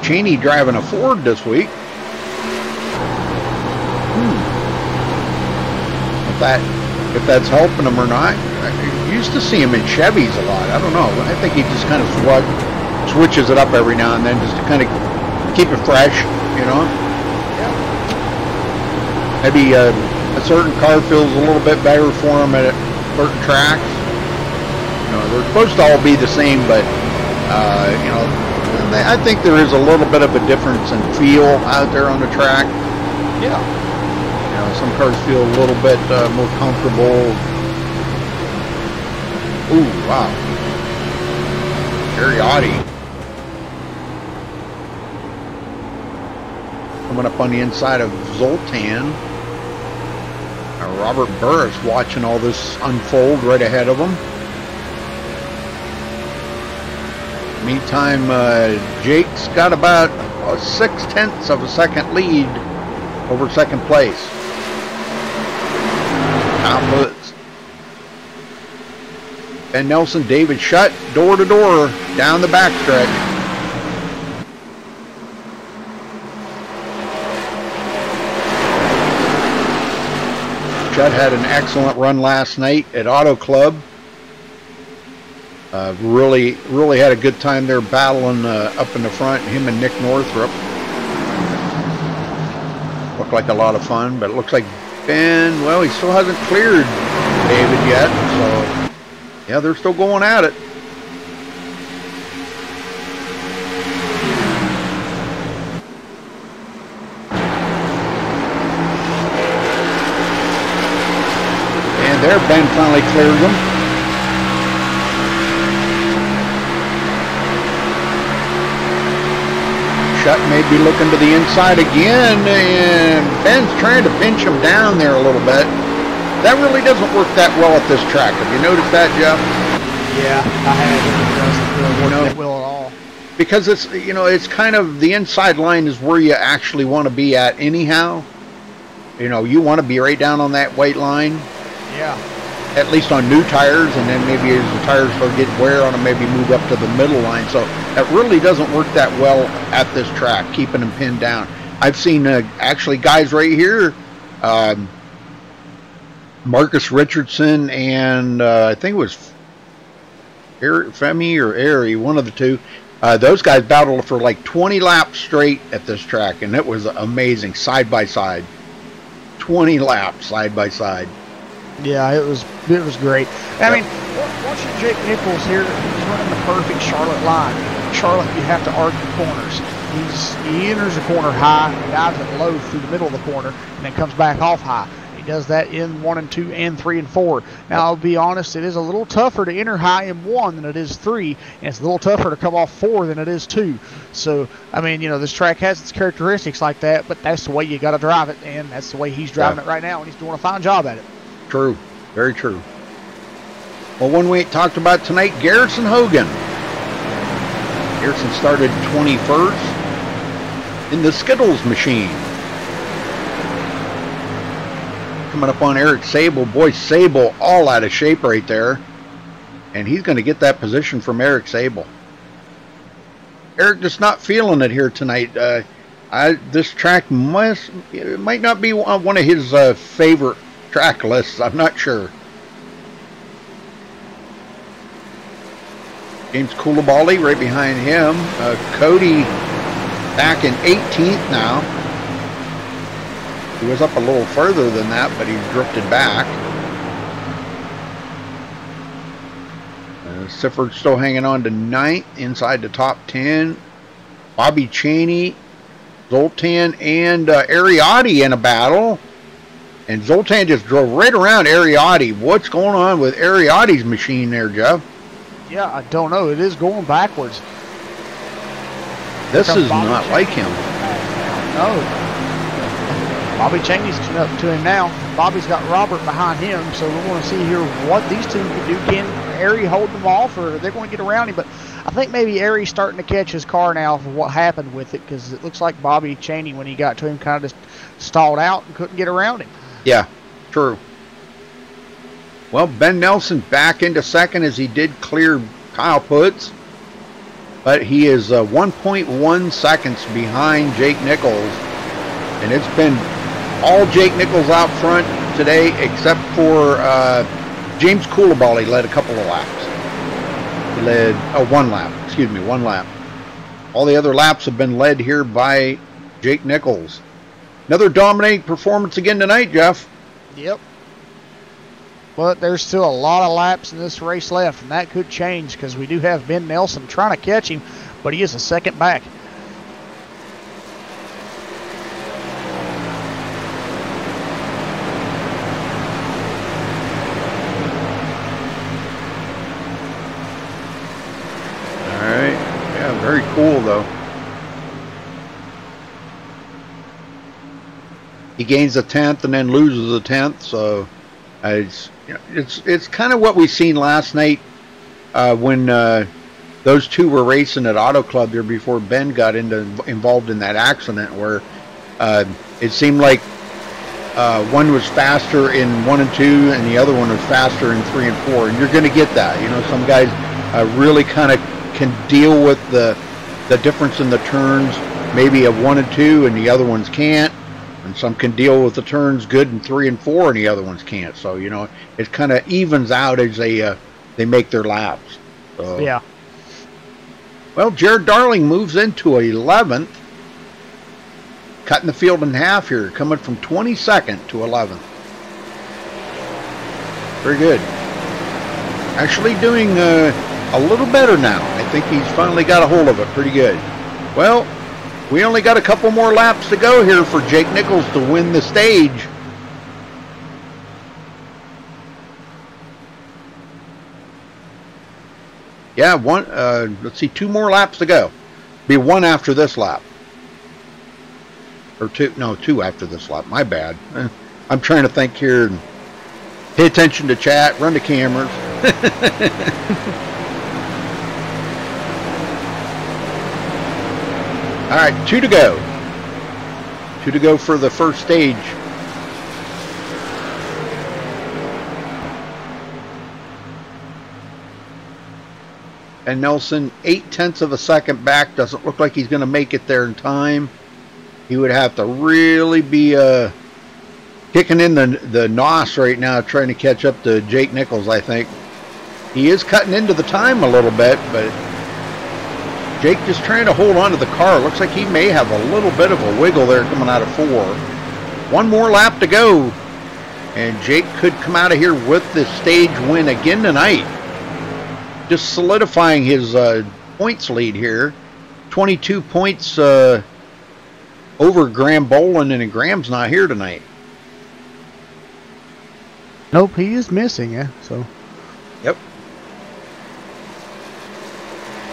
Cheney driving a Ford this week. If that's helping him or not. I used to see him in Chevys a lot. I don't know. I think he just kind of switches it up every now and then just to kind of keep it fresh, you know? Yeah. Maybe a certain car feels a little bit better for him at certain tracks. You know, they're supposed to all be the same, but, you know, I think there is a little bit of a difference in feel out there on the track. Yeah. Some cars feel a little bit more comfortable. Ooh, wow. Ariotti. Coming up on the inside of Zoltan. Robert Burris watching all this unfold right ahead of him. Meantime, Jake's got about 0.6 of a second lead over second place. And Nelson David shut door to door down the backstretch. Judd had an excellent run last night at Auto Club. Really had a good time there battling up in the front, him and Nick Northrup. Looked like a lot of fun, but it looks like Ben, well, he still hasn't cleared David yet, so yeah, they're still going at it. And there, Ben finally clears them. Shutt may be looking to the inside again, and Ben's trying to pinch him down there a little bit. That really doesn't work that well at this track. Have you noticed that, Jeff? Yeah, I have. It doesn't really work that well at all. Because it's, you know, it's kind of, the inside line is where you actually want to be at anyhow. You know, you want to be right down on that white line. Yeah. At least on new tires, and then maybe as the tires start getting wear on them, maybe move up to the middle line. So that really doesn't work that well at this track, keeping them pinned down. I've seen actually guys right here, Marcus Richardson and I think it was Femi or Airy, one of the two. Those guys battled for like 20 laps straight at this track, and it was amazing, side by side. 20 laps side by side. Yeah, it was great. I mean, watching Jake Nichols here, he's running the perfect Charlotte line. Charlotte, you have to argue corners. He enters the corner high, and dives it low through the middle of the corner, and then comes back off high. does that in 1 and 2 and 3 and 4. Now, I'll be honest, it is a little tougher to enter high in 1 than it is 3, and it's a little tougher to come off 4 than it is 2. So, I mean, you know, this track has its characteristics like that, but that's the way you got to drive it, and that's the way he's driving it right now, and he's doing a fine job at it. True. Very true. Well, one we ain't talked about tonight, Garrison Hogan. Garrison started 21st in the Skittles machine. Coming up on Eric Sable. Boy, Sable all out of shape right there. And he's going to get that position from Eric Sable. Eric just not feeling it here tonight. This track might not be on one of his favorite track lists. I'm not sure. James Coulibaly right behind him. Cody back in 18th now. He was up a little further than that, but he drifted back. Sifford still hanging on to 9th inside the top 10. Bobby Cheney, Zoltan, and Ariotti in a battle. And Zoltan just drove right around Ariotti. What's going on with Ariotti's machine there, Jeff? Yeah, I don't know. It is going backwards. This is not like him. No. Bobby Cheney's up to him now. Bobby's got Robert behind him, so we're going to see here what these two can do. Can Ari hold them off, or they're going to get around him? But I think maybe Ari's starting to catch his car now for what happened with it, because it looks like Bobby Cheney, when he got to him, kind of just stalled out and couldn't get around him. Yeah, true. Well, Ben Nelson back into second as he did clear Kyle Putz. But he is 1.1 seconds behind Jake Nichols. And it's been all Jake Nichols out front today, except for James Coulibaly led a couple of laps. He led one lap. All the other laps have been led here by Jake Nichols. Another dominating performance again tonight, Jeff. Yep. But there's still a lot of laps in this race left, and that could change because we do have Ben Nelson trying to catch him, but he is a second back. All right. Yeah, very cool, though. He gains a 10th and then loses a 10th, so it's kind of what we seen last night when those two were racing at Auto Club there before Ben got involved in that accident, where it seemed like one was faster in 1 and 2 and the other one was faster in 3 and 4, and you're going to get that. You know, some guys really kind of can deal with the difference in the turns, maybe of 1 and 2, and the other ones can't. And some can deal with the turns good in 3 and 4, and the other ones can't. So, you know, it kind of evens out as they make their laps. So. Yeah. Well, Jared Darling moves into 11th, cutting the field in half here, coming from 22nd to 11th. Very good. Actually doing a little better now. I think he's finally got a hold of it pretty good. Well, we only got a couple more laps to go here for Jake Nichols to win the stage. Yeah, let's see, 2 more laps to go. Be 1 after this lap. Or 2 after this lap. My bad. I'm trying to think here and pay attention to chat, run the cameras. All right, 2 to go. 2 to go for the first stage. And Nelson, 0.8 of a second back. Doesn't look like he's going to make it there in time. He would have to really be kicking in the nos right now, trying to catch up to Jake Nichols, I think. He is cutting into the time a little bit, but Jake just trying to hold on to the car. Looks like he may have a little bit of a wiggle there coming out of 4. 1 more lap to go, and Jake could come out of here with the stage win again tonight. Just solidifying his points lead here. 22 points over Graham Boland, and Graham's not here tonight. Nope, he is missing, yeah. So. Yep.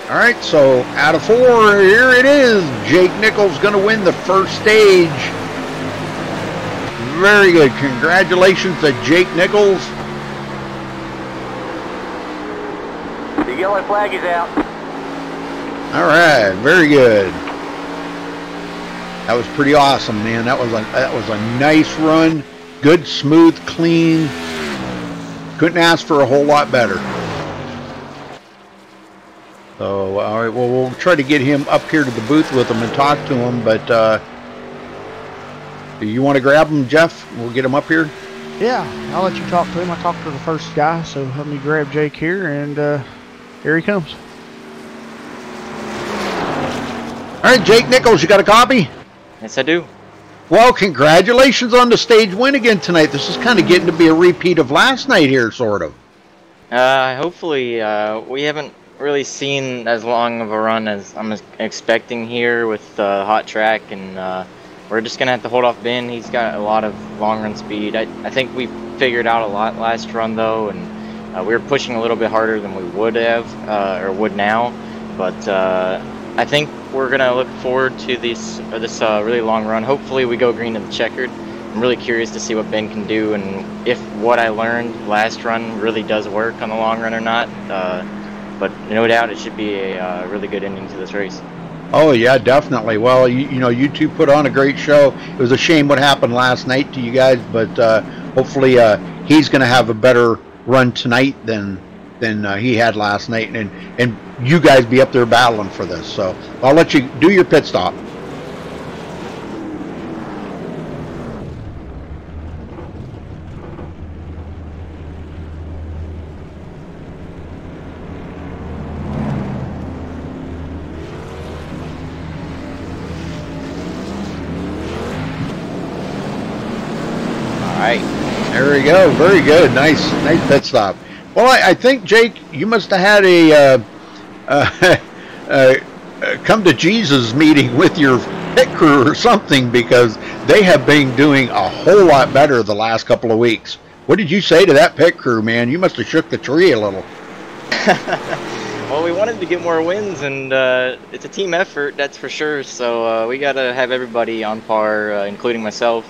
All right, so out of 4, here it is. Jake Nichols going to win the first stage. Very good. Congratulations to Jake Nichols. The yellow flag is out. All right, very good. That was pretty awesome, man. That was a nice run. Good, smooth, clean. Couldn't ask for a whole lot better. So, all right, well, we'll try to get him up here to the booth with him and talk to him, but do you want to grab him, Jeff? We'll get him up here. Yeah, I'll let you talk to him. I talked to the first guy, so let me grab Jake here, and here he comes. All right, Jake Nichols, you got a copy? Yes, I do. Well, congratulations on the stage win again tonight. This is kind of getting to be a repeat of last night here, sort of. Hopefully, we haven't really seen as long of a run as I'm expecting here with hot track, and we're just gonna have to hold off Ben. He's got a lot of long run speed. I think we figured out a lot last run though, and we were pushing a little bit harder than we would have or would now. But I think we're gonna look forward to this really long run. Hopefully, we go green to the checkered. I'm really curious to see what Ben can do, and if what I learned last run really does work on the long run or not. But no doubt it should be a really good ending to this race. Oh, yeah, definitely. Well, you know, you two put on a great show. It was a shame what happened last night to you guys, but hopefully he's going to have a better run tonight than he had last night, and you guys be up there battling for this. So I'll let you do your pit stop. There we go. Very good. Nice pit stop. Well, I think, Jake, you must have had a come to Jesus meeting with your pit crew or something, because they have been doing a whole lot better the last couple of weeks. What did you say to that pit crew, man? You must have shook the tree a little. Well, we wanted to get more wins, and it's a team effort, that's for sure. So we got to have everybody on par, including myself.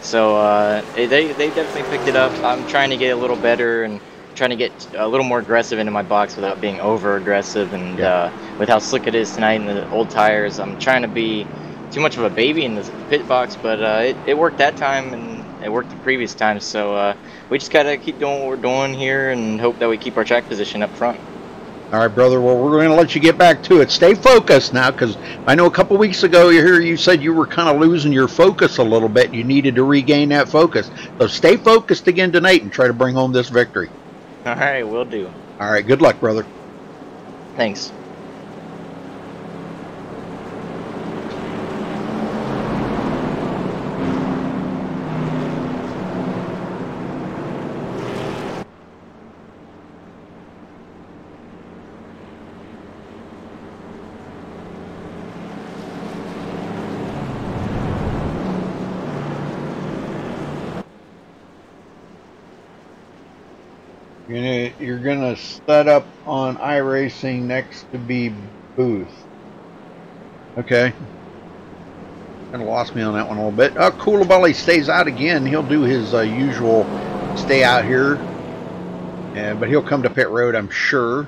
So they definitely picked it up. I'm trying to get a little better and trying to get a little more aggressive into my box without being over aggressive. And with how slick it is tonight and the old tires, I'm trying to be too much of a baby in the pit box. But it worked that time, and it worked the previous time. So we just gotta keep doing what we're doing here and hope that we keep our track position up front. All right, brother. Well, we're going to let you get back to it. Stay focused now, because I know a couple weeks ago you said you were kind of losing your focus a little bit. You needed to regain that focus. So stay focused again tonight and try to bring home this victory. All right, will do. All right, good luck, brother. Thanks. You're gonna set up on iRacing next to be booth. Okay. Kind of lost me on that one a little bit. Coolabelly stays out again. He'll do his usual stay out here, but he'll come to pit road, I'm sure.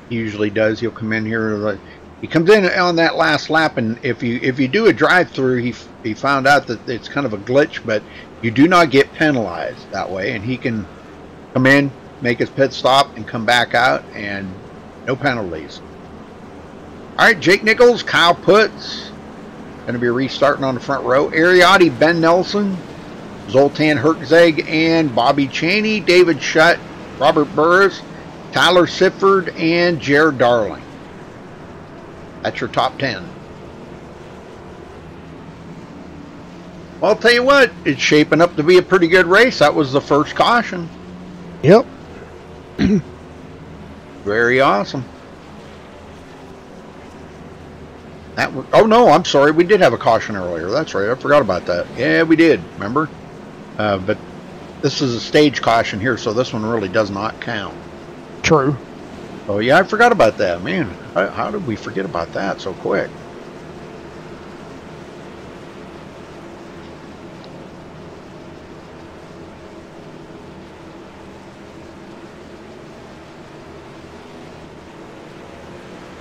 He usually does. He'll come in here. He comes in on that last lap, and if you do a drive-through, he found out that it's kind of a glitch, but you do not get penalized that way, and he can come in, make his pit stop, and come back out, and no penalties. All right, Jake Nichols, Kyle Putz, going to be restarting on the front row. Ariotti, Ben Nelson, Zoltan Herczeg, and Bobby Cheney, David Shutt, Robert Burris, Tyler Sifford, and Jared Darling. That's your top 10. Well, I'll tell you what, it's shaping up to be a pretty good race. That was the first caution. Yep. Very awesome. Oh no, I'm sorry. We did have a caution earlier. That's right. I forgot about that. Yeah, we did. Remember? But this is a stage caution here, so this one really does not count. True. Oh yeah, I forgot about that. Man, how did we forget about that so quick?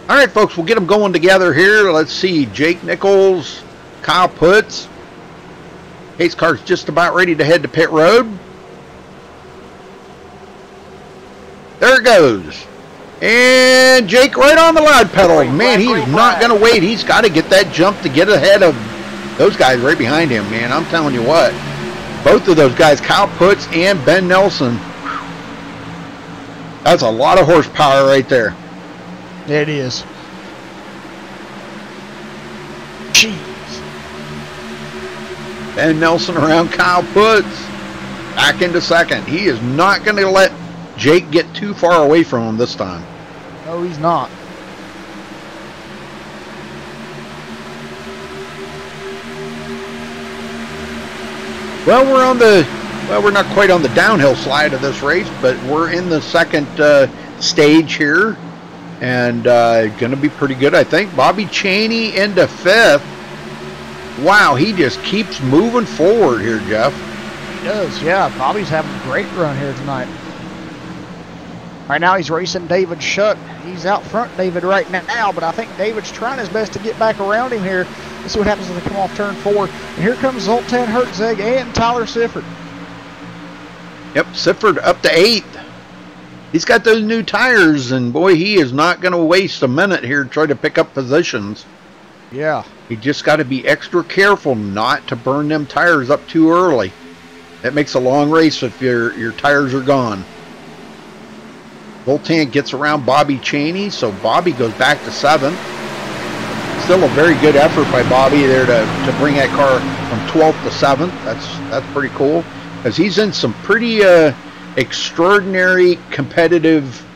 All right, folks, we'll get them going together here. Let's see. Jake Nichols, Kyle Putz. Pace car's just about ready to head to pit road. There it goes. And Jake right on the loud pedal. Man, he's not going to wait. He's got to get that jump to get ahead of those guys right behind him, man. I'm telling you what. Both of those guys, Kyle Putz and Ben Nelson. That's a lot of horsepower right there. It is. Jeez. Ben Nelson around Kyle Putz. Back into second. He is not going to let Jake get too far away from him this time. No, he's not. Well, we're not quite on the downhill slide of this race, but we're in the second stage here. And going to be pretty good, I think. Bobby Cheney into fifth. Wow, he just keeps moving forward here, Jeff. He does, yeah. Bobby's having a great run here tonight. Right now he's racing David Shutt. He's out front David right now, but I think David's trying his best to get back around him here. Let's see what happens when they come off turn 4. And here comes Zoltan Herzeg and Tyler Sifford. Yep, Sifford up to 8th. He's got those new tires, and boy, he is not going to waste a minute here trying to pick up positions. Yeah. You just got to be extra careful not to burn them tires up too early. That makes a long race if your tires are gone. Zoltan gets around Bobby Cheney, so Bobby goes back to 7th. Still a very good effort by Bobby there to bring that car from 12th to 7th. That's pretty cool, because he's in some pretty extraordinary competitive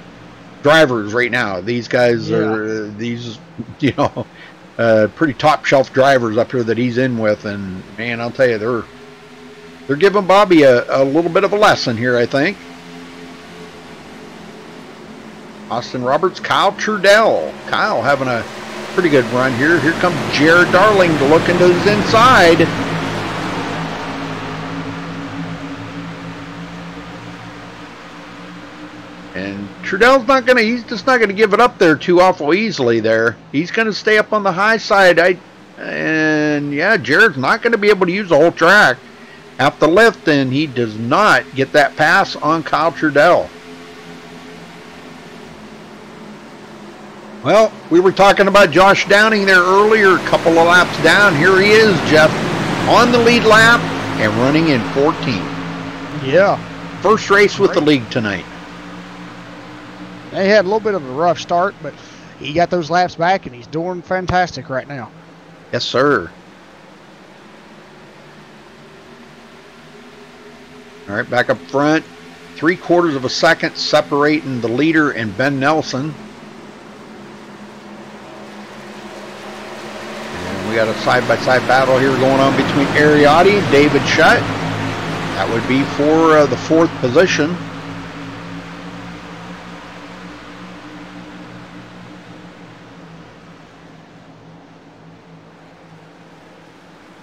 drivers right now. These guys are pretty top shelf drivers up here that he's in with, and man, I'll tell you, they're giving Bobby a little bit of a lesson here, I think. Austin Roberts, Kyle Trudell. Kyle having a pretty good run here. Here comes Jared Darling to look into his inside. And Trudell's he's just not gonna give it up there too awful easily there. He's gonna stay up on the high side. And yeah, Jared's not gonna be able to use the whole track. Have to lift, and he does not get that pass on Kyle Trudell. Well, we were talking about Josh Downing there earlier, a couple of laps down. Here he is, Jeff, on the lead lap and running in 14th. Yeah. First race with the league tonight. They had a little bit of a rough start, but he got those laps back, and he's doing fantastic right now. Yes, sir. All right, back up front. 3/4 of a second separating the leader and Ben Nelson. And we got a side-by-side battle here going on between Ariotti and David Shutt. That would be for the 4th position.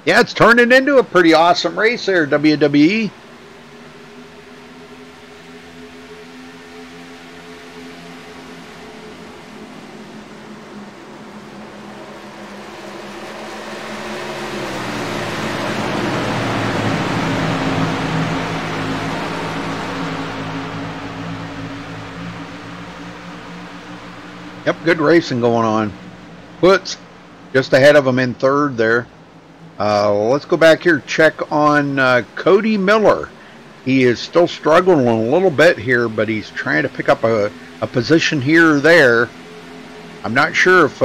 Yeah, it's turning into a pretty awesome race there, WWE. Yep, good racing going on. Putz just ahead of him in 3rd there. Let's go back here, check on Cody Miller. He is still struggling a little bit here, but he's trying to pick up a position here or there. I'm not sure if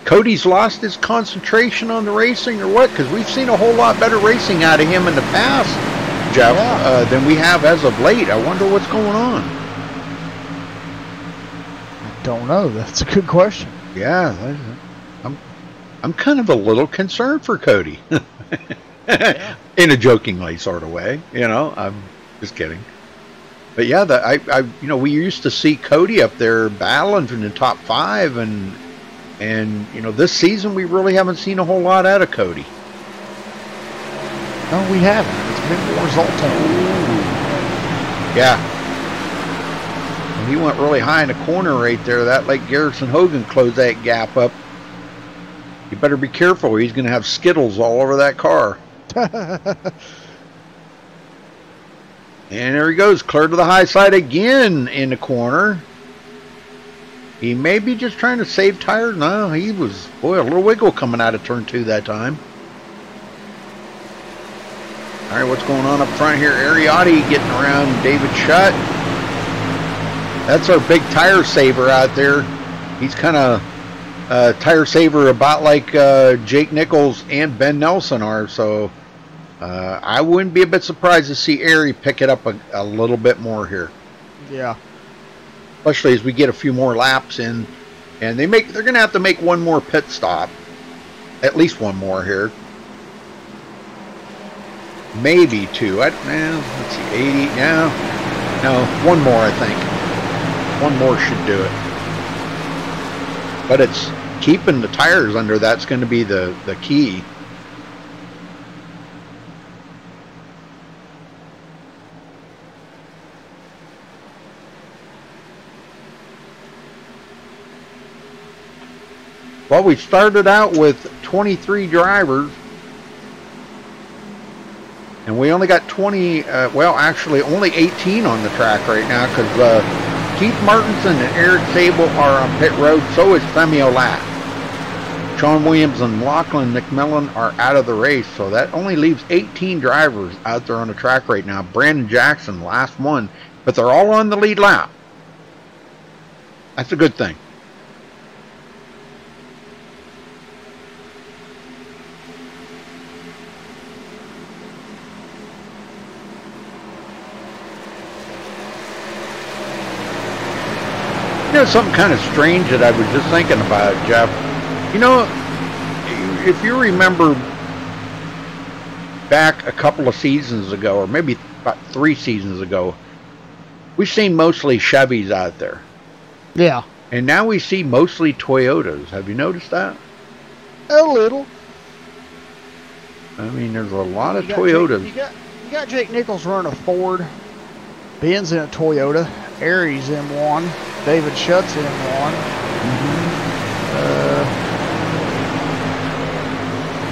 Cody's lost his concentration on the racing or what, because we've seen a whole lot better racing out of him in the past, Jeff, than we have as of late. I wonder what's going on. Don't know. That's a good question. Yeah. I'm kind of a little concerned for Cody. Yeah. In a jokingly sort of way, you know. I'm just kidding. But yeah, you know, we used to see Cody up there battling from the top 5, and you know, this season we really haven't seen a whole lot out of Cody. No, we haven't. It's been more resultant. Yeah. And he went really high in the corner right there. That let Garrison Hogan close that gap up. You better be careful, or he's going to have Skittles all over that car. And there he goes, clear to the high side again in the corner. He may be just trying to save tires. No, he was, boy, a little wiggle coming out of turn 2 that time. All right, what's going on up front here? Ariotti getting around David Shutt. That's our big tire saver out there. He's kind of tire saver about like Jake Nichols and Ben Nelson are. So I wouldn't be a bit surprised to see Ari pick it up a little bit more here. Yeah. Especially as we get a few more laps in, and they're going to have to make one more pit stop, at least one more here. Maybe 2. Let's see, 80 now. No, one more, I think. One more should do it. But it's keeping the tires under. That's going to be the key. Well, we started out with 23 drivers, and we only got 20, well, actually only 18 on the track right now, because Keith Martinson and Eric Sable are on pit road. So is Femi Olat. Sean Williams and Lachlan McMillan are out of the race, so that only leaves 18 drivers out there on the track right now. Brandon Jackson, last one, but they're all on the lead lap. That's a good thing. You know, something kind of strange that I was just thinking about, Jeff. You know, if you remember back a couple of seasons ago, or maybe about 3 seasons ago, we've seen mostly Chevys out there. Yeah. And now we see mostly Toyotas. Have you noticed that? A little. I mean, there's a lot of Toyotas. You got Jake Nichols running a Ford. Ben's in a Toyota. Aries M1. David Shutt's M1.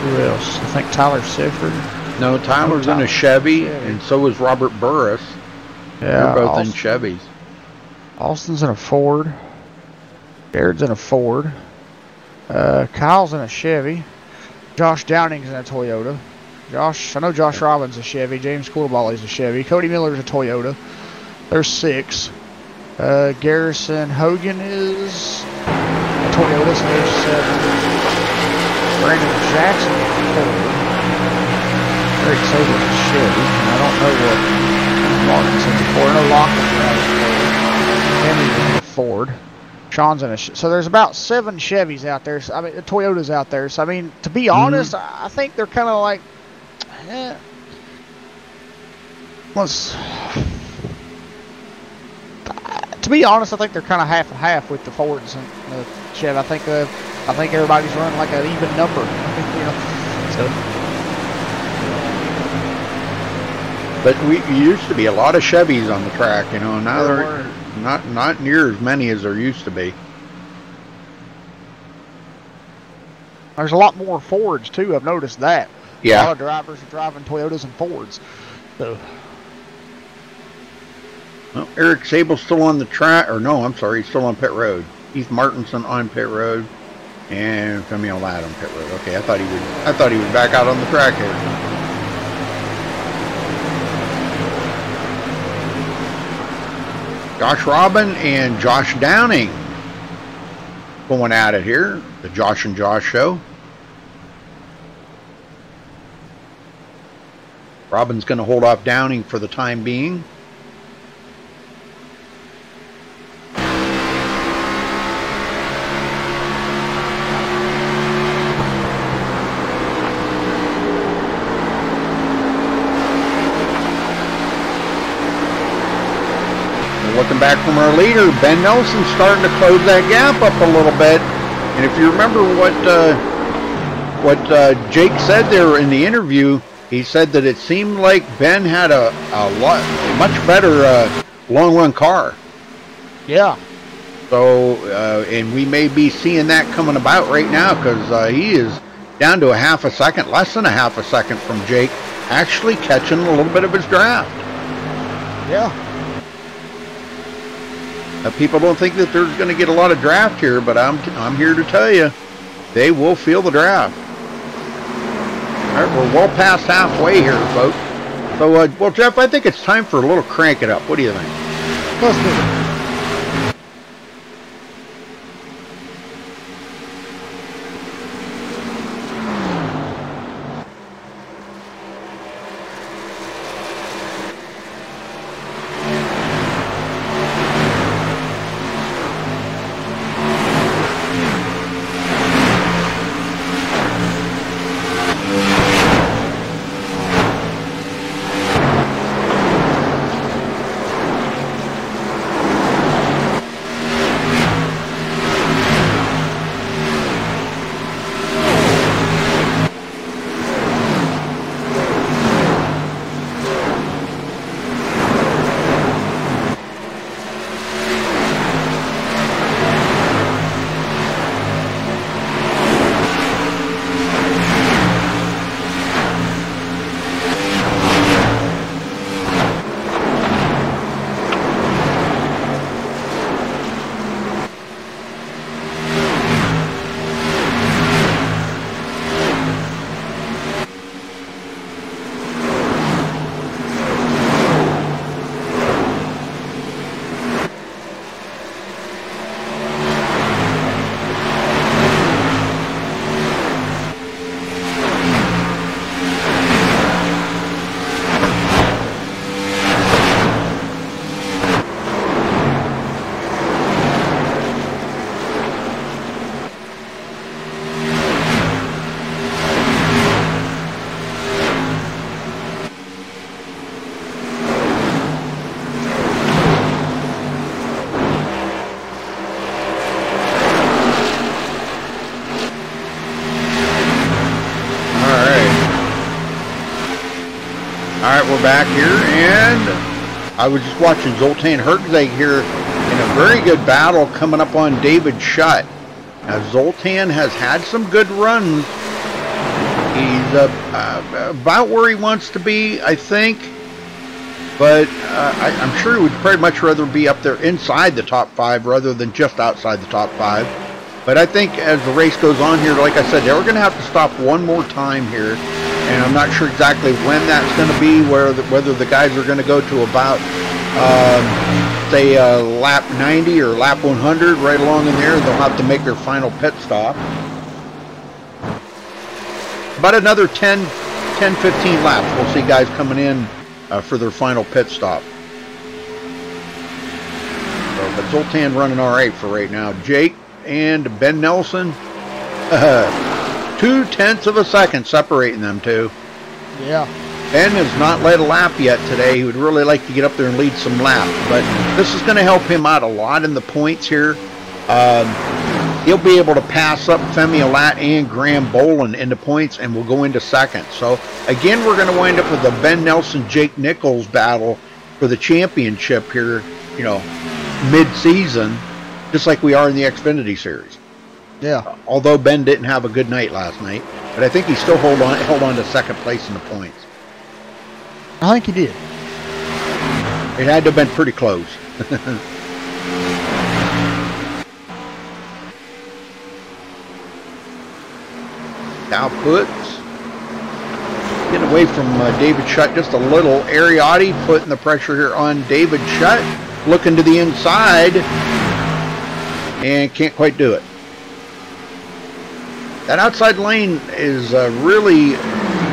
Who else? I think Tyler Sifford. No, Tyler's in a Chevy, and so is Robert Burris. Yeah, they're both in Chevys. Austin's in a Ford. Jared's in a Ford. Kyle's in a Chevy. Josh Downing's in a Toyota. I know Josh Robbins a Chevy. James Coolball's a Chevy. Cody Miller's a Toyota. There's 6. Garrison Hogan is a Toyota, so there's 7. Brandon Jackson is a Ford. Eric Sable's a Chevy. I don't know what Martinson's a Ford. I know Lachlan's a Ford. Sean's in a so there's about 7 Chevys out there. So, I mean, the Toyotas out there. So I mean, to be honest, I think they're kind of like, to be honest, I think they're kind of half and half with the Fords and the Chevy. I think everybody's running like an even number. You know, so. But we used to be a lot of Chevys on the track, you know. Now they're not near as many as there used to be. There's a lot more Fords too. I've noticed that. Yeah. A lot of drivers are driving Toyotas and Fords. So. Well, Eric Sable's still on the track, or no, I'm sorry, he's still on pit road. Keith Martinson on pit road, and Femi Olat on pit road. Okay, I thought he was back out on the track here. Josh Robin and Josh Downing going at it here. The Josh and Josh show. Robin's going to hold off Downing for the time being. back from our leader. Ben Nelson's starting to close that gap up a little bit. And if you remember what Jake said there in the interview, he said that it seemed like Ben had a much better long run car. Yeah. So, and we may be seeing that coming about right now, because he is down to a half a second, less than a half a second from Jake, actually catching a little bit of his draft. Yeah. People don't think that they're going to get a lot of draft here, but I'm here to tell you, they will feel the draft. All right, we're well past halfway here, folks. So, well, Jeff, I think it's time for a little crank it up. What do you think? Let's do it. We're back here, and I was just watching Zoltan Herzeg here in a very good battle coming up on David Shutt. Now, Zoltan has had some good runs. He's about where he wants to be, I think, but I'm sure he would pretty much rather be up there inside the top 5 rather than just outside the top 5. But I think as the race goes on here, like I said, they were going to have to stop one more time here. And I'm not sure exactly when that's going to be, whether the guys are going to go to about, say, lap 90 or lap 100, right along in there. They'll have to make their final pit stop. About another 10, 15 laps. We'll see guys coming in for their final pit stop. So, but Zoltan running all right for right now. Jake and Ben Nelson. 0.2 of a second separating them two. Yeah. Ben has not led a lap yet today. He would really like to get up there and lead some laps, but this is going to help him out a lot in the points here. He'll be able to pass up Femi Alat and Graham Boland in the points, and we'll go into second. So again, we're going to wind up with the Ben Nelson Jake Nichols battle for the championship here, you know, mid-season, just like we are in the Xfinity Series. Yeah. Although Ben didn't have a good night last night, but I think he still held on to second place in the points. I think he did. It had to have been pretty close. Outputs. Getting away from David Shutt just a little. Ariotti putting the pressure here on David Shutt. Looking to the inside. And can't quite do it. That outside lane is really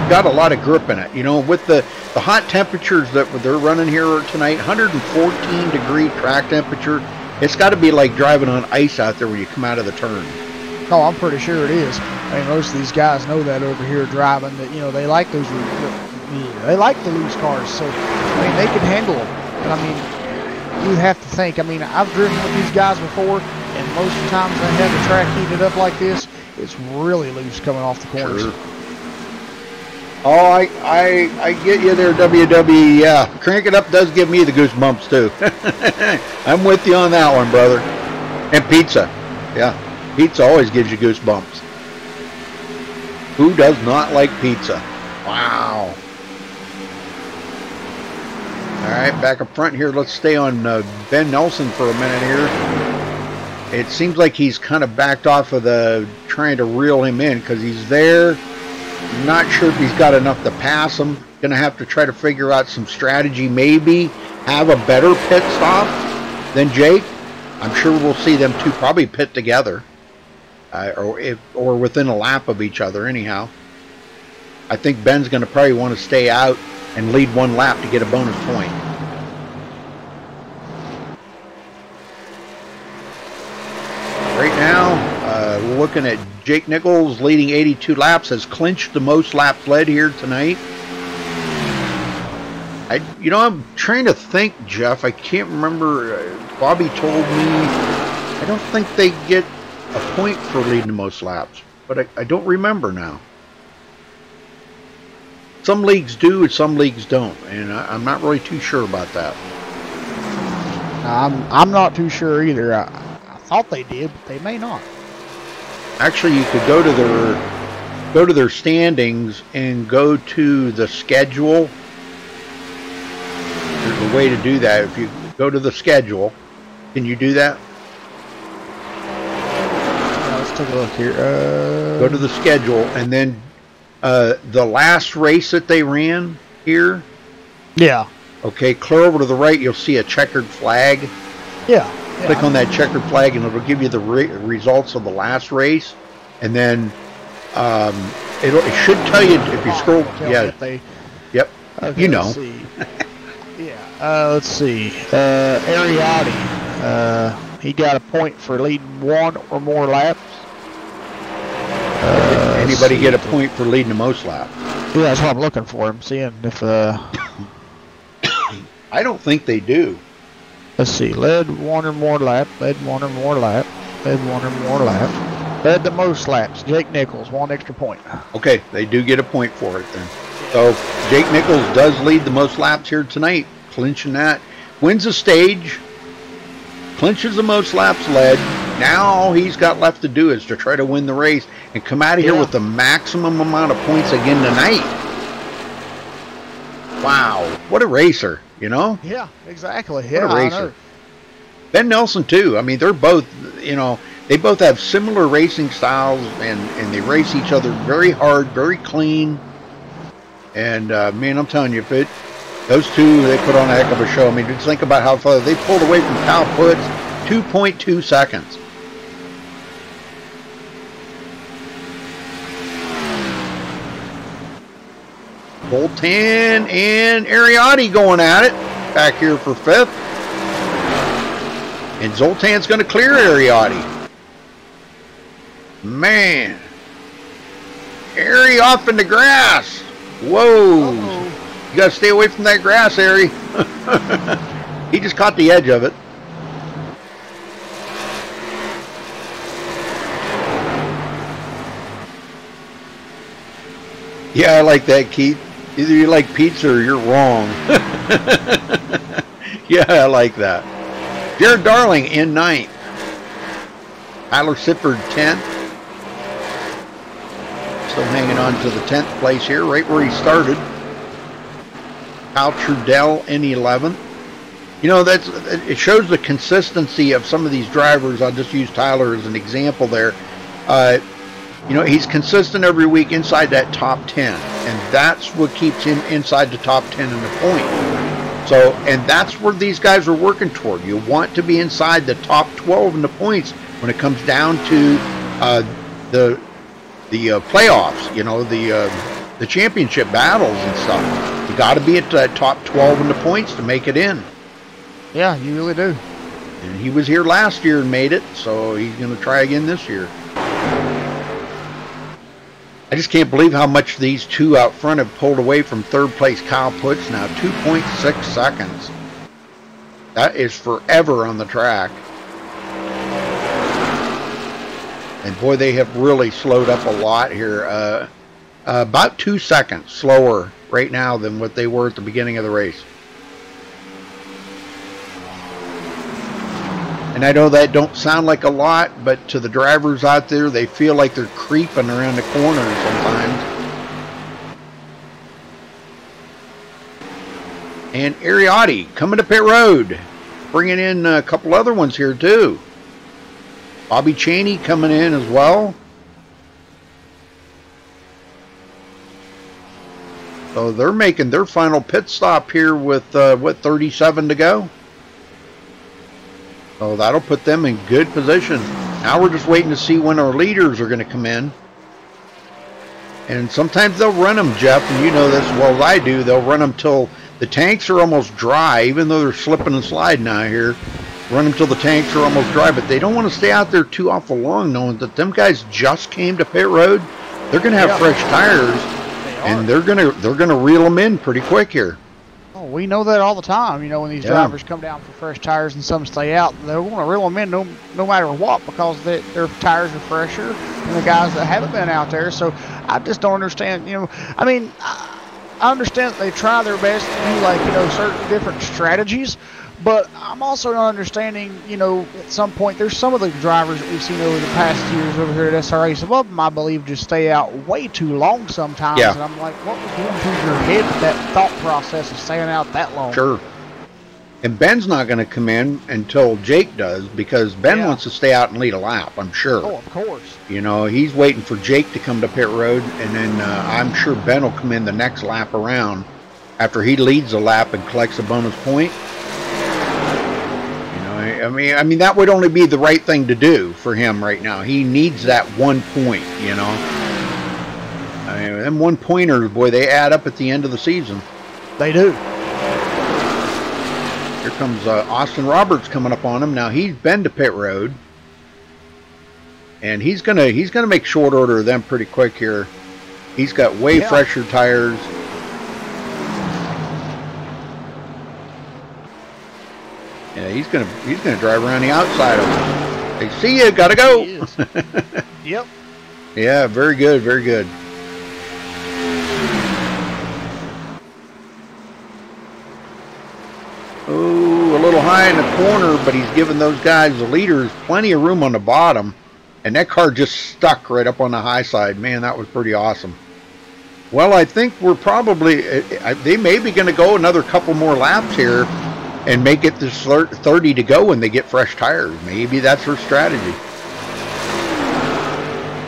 got a lot of grip in it. You know, with the hot temperatures that they're running here tonight, 114 degree track temperature, it's got to be like driving on ice out there when you come out of the turn. Oh, I'm pretty sure it is. I mean, most of these guys know that over here driving, that, you know, they like those, they like the loose cars, so, I mean, they can handle them. And I mean, you have to think. I mean, I've driven with these guys before, and most of the times they have the track heated up like this, it's really loose coming off the corners. Sure. Oh, I get you there, WWE. Yeah, crank it up does give me the goosebumps too. I'm with you on that one, brother. And pizza, yeah, pizza always gives you goosebumps. Who does not like pizza? Wow. All right, back up front here. Let's stay on Ben Nelson for a minute here. It seems like he's kind of backed off of the trying to reel him in because he's there. Not sure if he's got enough to pass him. Gonna have to try to figure out some strategy. Maybe have a better pit stop than Jake. I'm sure we'll see them two probably pit together, or within a lap of each other. Anyhow, I think Ben's gonna probably want to stay out and lead one lap to get a bonus point. Right now, we're looking at Jake Nichols leading 82 laps, has clinched the most laps led here tonight. I'm trying to think, Jeff. I can't remember. Bobby told me I don't think they get a point for leading the most laps, but I don't remember now. Some leagues do and some leagues don't, and I'm not really too sure about that. I'm not too sure either. I thought they did, but they may not. Actually, you could go to their standings and go to the schedule. There's a way to do that. If you go to the schedule, can you do that? Let's take a look here. Go to the schedule, and then the last race that they ran here. Yeah. Okay, clear over to the right, you'll see a checkered flag. Yeah. Click on that checkered flag, and it'll give you the results of the last race, and then it should tell you if you scroll. Yeah. Yep. Okay, you know. Let's see. Let's see. Ariotti. He got a point for leading one or more laps. Anybody get a point for leading the most laps? Yeah, that's what I'm looking for. I'm seeing if. I don't think they do. Let's see. Led one or more lap. Led one or more lap. Led one or more lap. Led the most laps. Jake Nichols, 1 extra point. Okay, they do get a point for it then. So Jake Nichols does lead the most laps here tonight, clinching that. Wins the stage, clinches the most laps led. Now all he's got left to do is to try to win the race and come out of here with the maximum amount of points again tonight. Wow, what a racer, you know? Yeah, exactly. What a racer. Ben Nelson too. I mean, they're both, they both have similar racing styles, and they race each other very hard, very clean. And man, I'm telling you, those two, they put on a heck of a show. I mean, just think about how far they pulled away from Kyle Putz, 2.2 seconds. Zoltan and Ariotti going at it back here for 5th. And Zoltan's going to clear Ariotti. Man. Ari off in the grass. Whoa. You got to stay away from that grass, Ari. He just caught the edge of it. Yeah, I like that, Keith. Either you like pizza or you're wrong. Yeah, I like that. Jared Darling in 9th. Tyler Sifford 10th. Still hanging on to the 10th place here, right where he started. Kyle Trudell in 11th. It shows the consistency of some of these drivers. I'll just use Tyler as an example there. He's consistent every week inside that top 10, and that's what keeps him inside the top 10 in the point. So, and that's where these guys are working toward. You want to be inside the top 12 in the points when it comes down to the playoffs. The championship battles and stuff. You got to be at the top 12 in the points to make it in. Yeah, you really do. And he was here last year and made it, so he's going to try again this year. I just can't believe how much these two out front have pulled away from 3rd place Kyle Putz now. 2.6 seconds. That is forever on the track. And boy, they have really slowed up a lot here. About 2 seconds slower right now than what they were at the beginning of the race. And I know that don't sound like a lot, but to the drivers out there, they feel like they're creeping around the corners sometimes. And Ariotti coming to pit road, bringing in a couple other ones here too. Bobby Cheney coming in as well. So they're making their final pit stop here with, what, 37 to go? So that'll put them in good position. Now we're just waiting to see when our leaders are going to come in. And sometimes they'll run them, Jeff, and you know this as well as I do. They'll run them till the tanks are almost dry, even though they're slipping and sliding out here. Run them till the tanks are almost dry, but they don't want to stay out there too awful long, knowing that them guys just came to pit road. They're going to have fresh tires, and they're gonna reel them in pretty quick here. Oh, we know that all the time. You know, when these drivers come down for fresh tires and some stay out, they want to reel them in no matter what, because their tires are fresher than the guys that haven't been out there. So I just don't understand. You know, I mean, I understand that they try their best to do, like, you know, certain different strategies. But I'm also not understanding, you know, at some point, there's some of the drivers that we've seen over the past years over here at SRA. Some of them, I believe, just stay out way too long sometimes. Yeah. And I'm like, what was going through your head with that thought process of staying out that long? Sure. And Ben's not going to come in until Jake does, because Ben wants to stay out and lead a lap, I'm sure. Oh, of course. You know, he's waiting for Jake to come to pit road, and then I'm sure Ben will come in the next lap around after he leads a lap and collects a bonus point. I mean, that would only be the right thing to do for him right now. He needs that 1 point, you know. I mean, them 1-pointers, boy, they add up at the end of the season. They do. Here comes Austin Roberts coming up on him. Now he's been to pit road, and he's gonna make short order of them pretty quick here. He's got way fresher tires. Yeah, he's gonna drive around the outside of them. They see you, gotta go. Yep. Yeah, very good, very good. Oh, a little high in the corner, but he's giving those guys, the leaders, plenty of room on the bottom. And that car just stuck right up on the high side. Man, that was pretty awesome. Well, I think we're probably, they may be going to go another couple more laps here and make it this 30 to go when they get fresh tires. Maybe that's their strategy.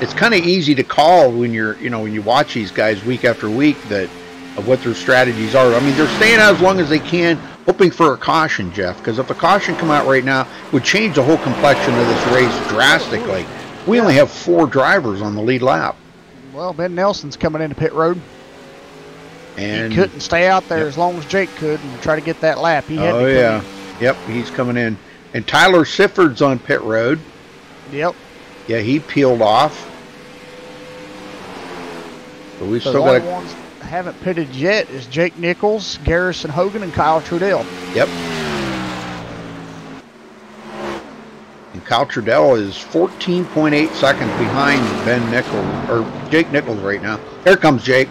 It's kind of easy to call when when you watch these guys week after week of what their strategies are. I mean, they're staying out as long as they can, hoping for a caution, Jeff, because if a caution come out right now, it would change the whole complexion of this race drastically. We only have 4 drivers on the lead lap. Well, Ben Nelson's coming into pit road. And he couldn't stay out there as long as Jake could and try to get that lap. He had to yeah. Yep, he's coming in. And Tyler Sifford's on pit road. Yep. Yeah, he peeled off. But we've still the got only ones that haven't pitted yet is Jake Nichols, Garrison Hogan, and Kyle Trudell. Yep. And Kyle Trudell is 14.8 seconds behind Ben Nichols, or Jake Nichols right now. Here comes Jake.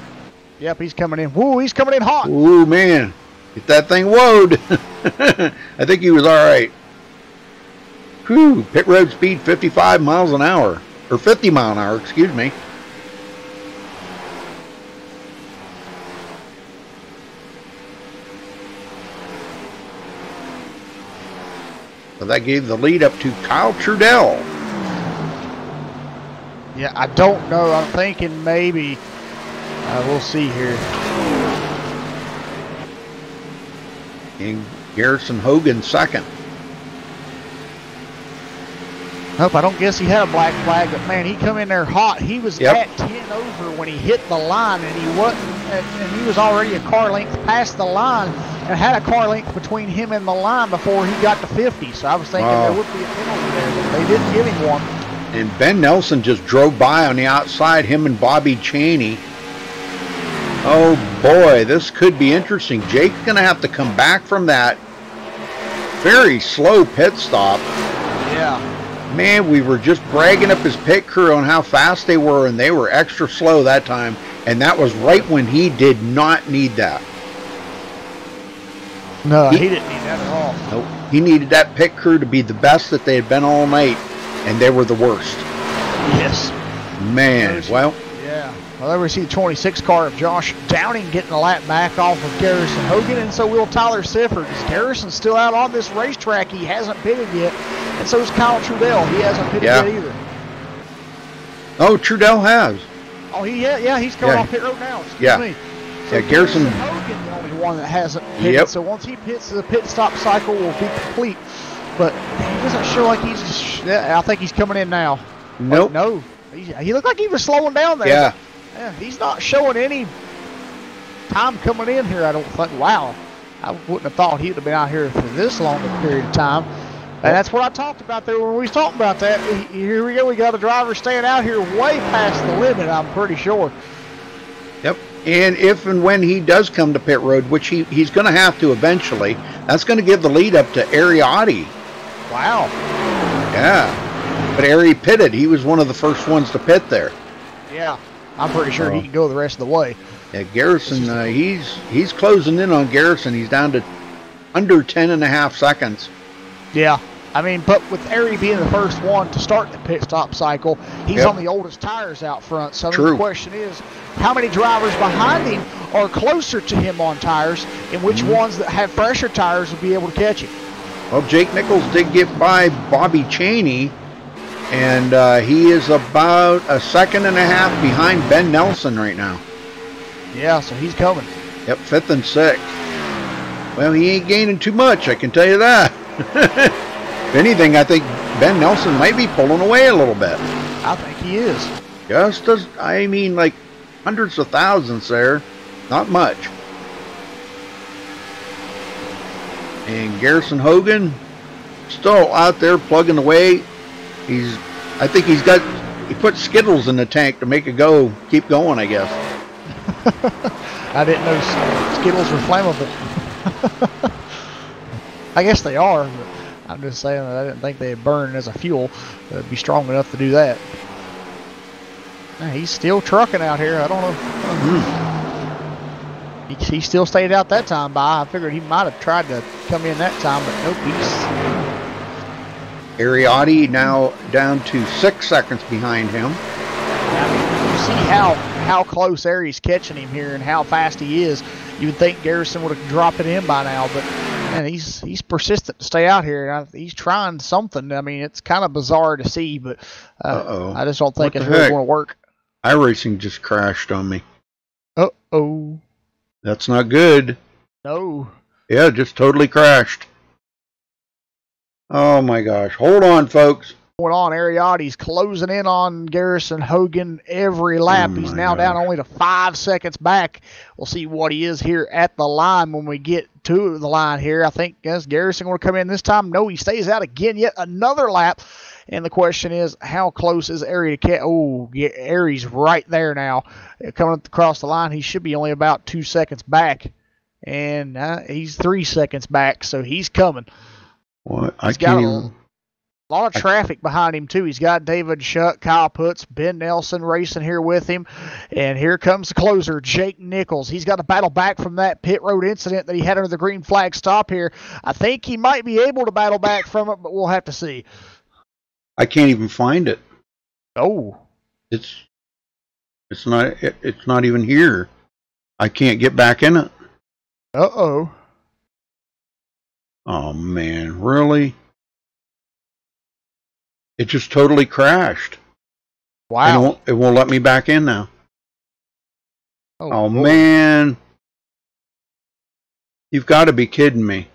Yep, he's coming in. Woo, he's coming in hot. Ooh, man. Get that thing woed. I think he was all right. Whew, pit road speed 55 miles an hour. Or 50 mile an hour, excuse me. So that gave the lead up to Kyle Trudell. Yeah, I don't know. I'm thinking maybe... we'll see here. And Garrison Hogan second. Nope, I don't guess he had a black flag, but man, he come in there hot. He was at 10 over when he hit the line, and he wasn't, and he was already a car length past the line, and had a car length between him and the line before he got to 50. So I was thinking there would be a penalty there, but they didn't give him one. And Ben Nelson just drove by on the outside, him and Bobby Cheney. Oh boy, this could be interesting. Jake's going to have to come back from that very slow pit stop. Yeah. Man, we were just bragging up his pit crew on how fast they were, and they were extra slow that time. And that was right when he did not need that. No, he didn't need that at all. Nope. He needed that pit crew to be the best that they had been all night, and they were the worst. Yes. Man, well. Yeah. Well, there we see the 26 car of Josh Downing getting a lap back off of Garrison Hogan, and so will Tyler Sifford. Garrison's still out on this racetrack. He hasn't pitted yet, and so is Kyle Trudell. He hasn't pitted yet either. Oh, Trudell has. Oh, he's coming off pit road now. Excuse me. So Garrison Hogan, the only one that hasn't pitted. So once he pits, the pit stop cycle will be complete. But he doesn't show like he's. I think he's coming in now. Nope. No. He looked like he was slowing down there. Yeah. He's not showing any time coming in here, I don't think. Wow. I wouldn't have thought he would have been out here for this long a period of time. And that's what I talked about there when we was talking about that. Here we go. We got a driver staying out here way past the limit, I'm pretty sure. Yep. And if and when he does come to pit road, which he's going to have to eventually, that's going to give the lead up to Ariotti. Wow. Yeah. But Ari pitted. He was one of the first ones to pit there. Yeah. I'm pretty sure he can go the rest of the way. Yeah, Garrison, he's closing in on Garrison. He's down to under 10.5 seconds. Yeah. I mean, but with Ari being the first one to start the pit stop cycle, he's on the oldest tires out front. So the question is, how many drivers behind him are closer to him on tires, and which ones that have fresher tires will be able to catch him? Well, Jake Nichols did get by Bobby Cheney, and he is about 1.5 seconds behind Ben Nelson right now. Yeah, so he's coming. Yep, 5th and 6th. Well, he ain't gaining too much, I can tell you that. If anything, I think Ben Nelson might be pulling away a little bit. I think he is. Just as, I mean, like hundreds of thousands there. Not much. And Garrison Hogan still out there plugging away. I think he put Skittles in the tank to make it keep going, I guess. I didn't know Skittles were flammable. I guess they are, but I'm just saying that I didn't think they'd burn as a fuel. It'd be strong enough to do that. He's still trucking out here. I don't know. He still stayed out that time by. I figured he might have tried to come in that time, but nope. Ariotti now down to 6 seconds behind him. I mean, you see how close Ari's catching him here and how fast he is. You would think Garrison would have dropped it in by now, but man, he's persistent to stay out here. He's trying something. I mean, it's kind of bizarre to see, but I just don't think it's really going to work. iRacing just crashed on me. Uh-oh. That's not good. No. Yeah, just totally crashed. Oh my gosh. Hold on, folks. Going on, Ariotti's closing in on Garrison Hogan every lap. He's now down only to 5 seconds back. We'll see what he is here at the line when we get to the line here. I think is Garrison going to come in this time? No, he stays out again yet another lap. And the question is, how close is Ari to catch? Oh, yeah, Ari's right there now. Coming across the line, he should be only about 2 seconds back. And he's 3 seconds back, so he's coming. What? I can't even... A lot of traffic behind him, too. He's got David Shuck, Kyle Putz, Ben Nelson racing here with him. And here comes the closer, Jake Nichols. He's got to battle back from that pit road incident that he had under the green flag stop here. I think he might be able to battle back from it, but we'll have to see. I can't even find it. Oh. It's not even here. I can't get back in it. Uh-oh. Oh, man. Really? It just totally crashed. Wow. It won't let me back in now. Oh man. You've got to be kidding me.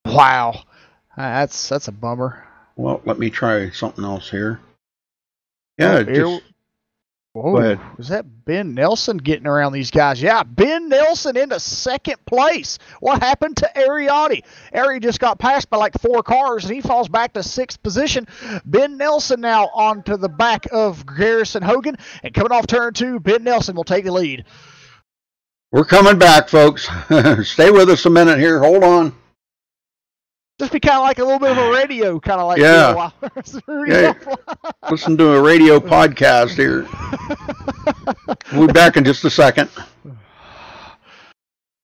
Wow. That's a bummer. Well, let me try something else here. Yeah, Whoa, go ahead. Was that Ben Nelson getting around these guys? Yeah, Ben Nelson into second place. What happened to Ariotti? Ari just got passed by like 4 cars, and he falls back to 6th position. Ben Nelson now onto the back of Garrison Hogan, and coming off turn 2, Ben Nelson will take the lead. We're coming back, folks. Stay with us a minute here. Hold on. Just be kind of like a little bit of a radio, kind of like Yeah. radio. Listen to a radio podcast here. We'll be back in just a second.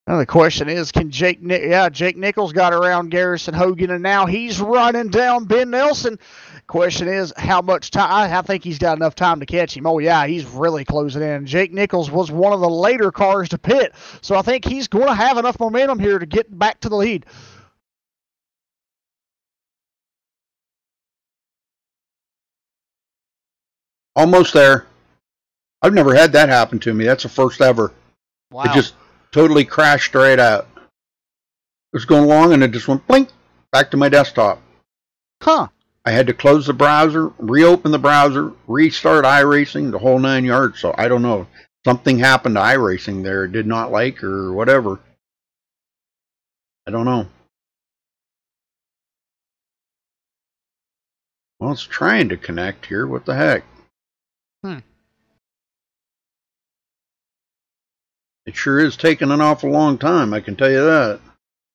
Now the question is, can Jake Nichols got around Garrison Hogan, and now he's running down Ben Nelson. Question is, how much time? I think he's got enough time to catch him. Oh, yeah, he's really closing in. Jake Nichols was one of the later cars to pit, so I think he's going to have enough momentum here to get back to the lead. Almost there. I've never had that happen to me. That's the first ever. Wow. It just totally crashed straight out. It was going along and it just went blink back to my desktop. Huh. I had to close the browser, reopen the browser, restart iRacing, the whole 9 yards. So I don't know. Something happened to iRacing there. It did not like or whatever. I don't know. Well, it's trying to connect here. What the heck? It sure is taking an awful long time, I can tell you that.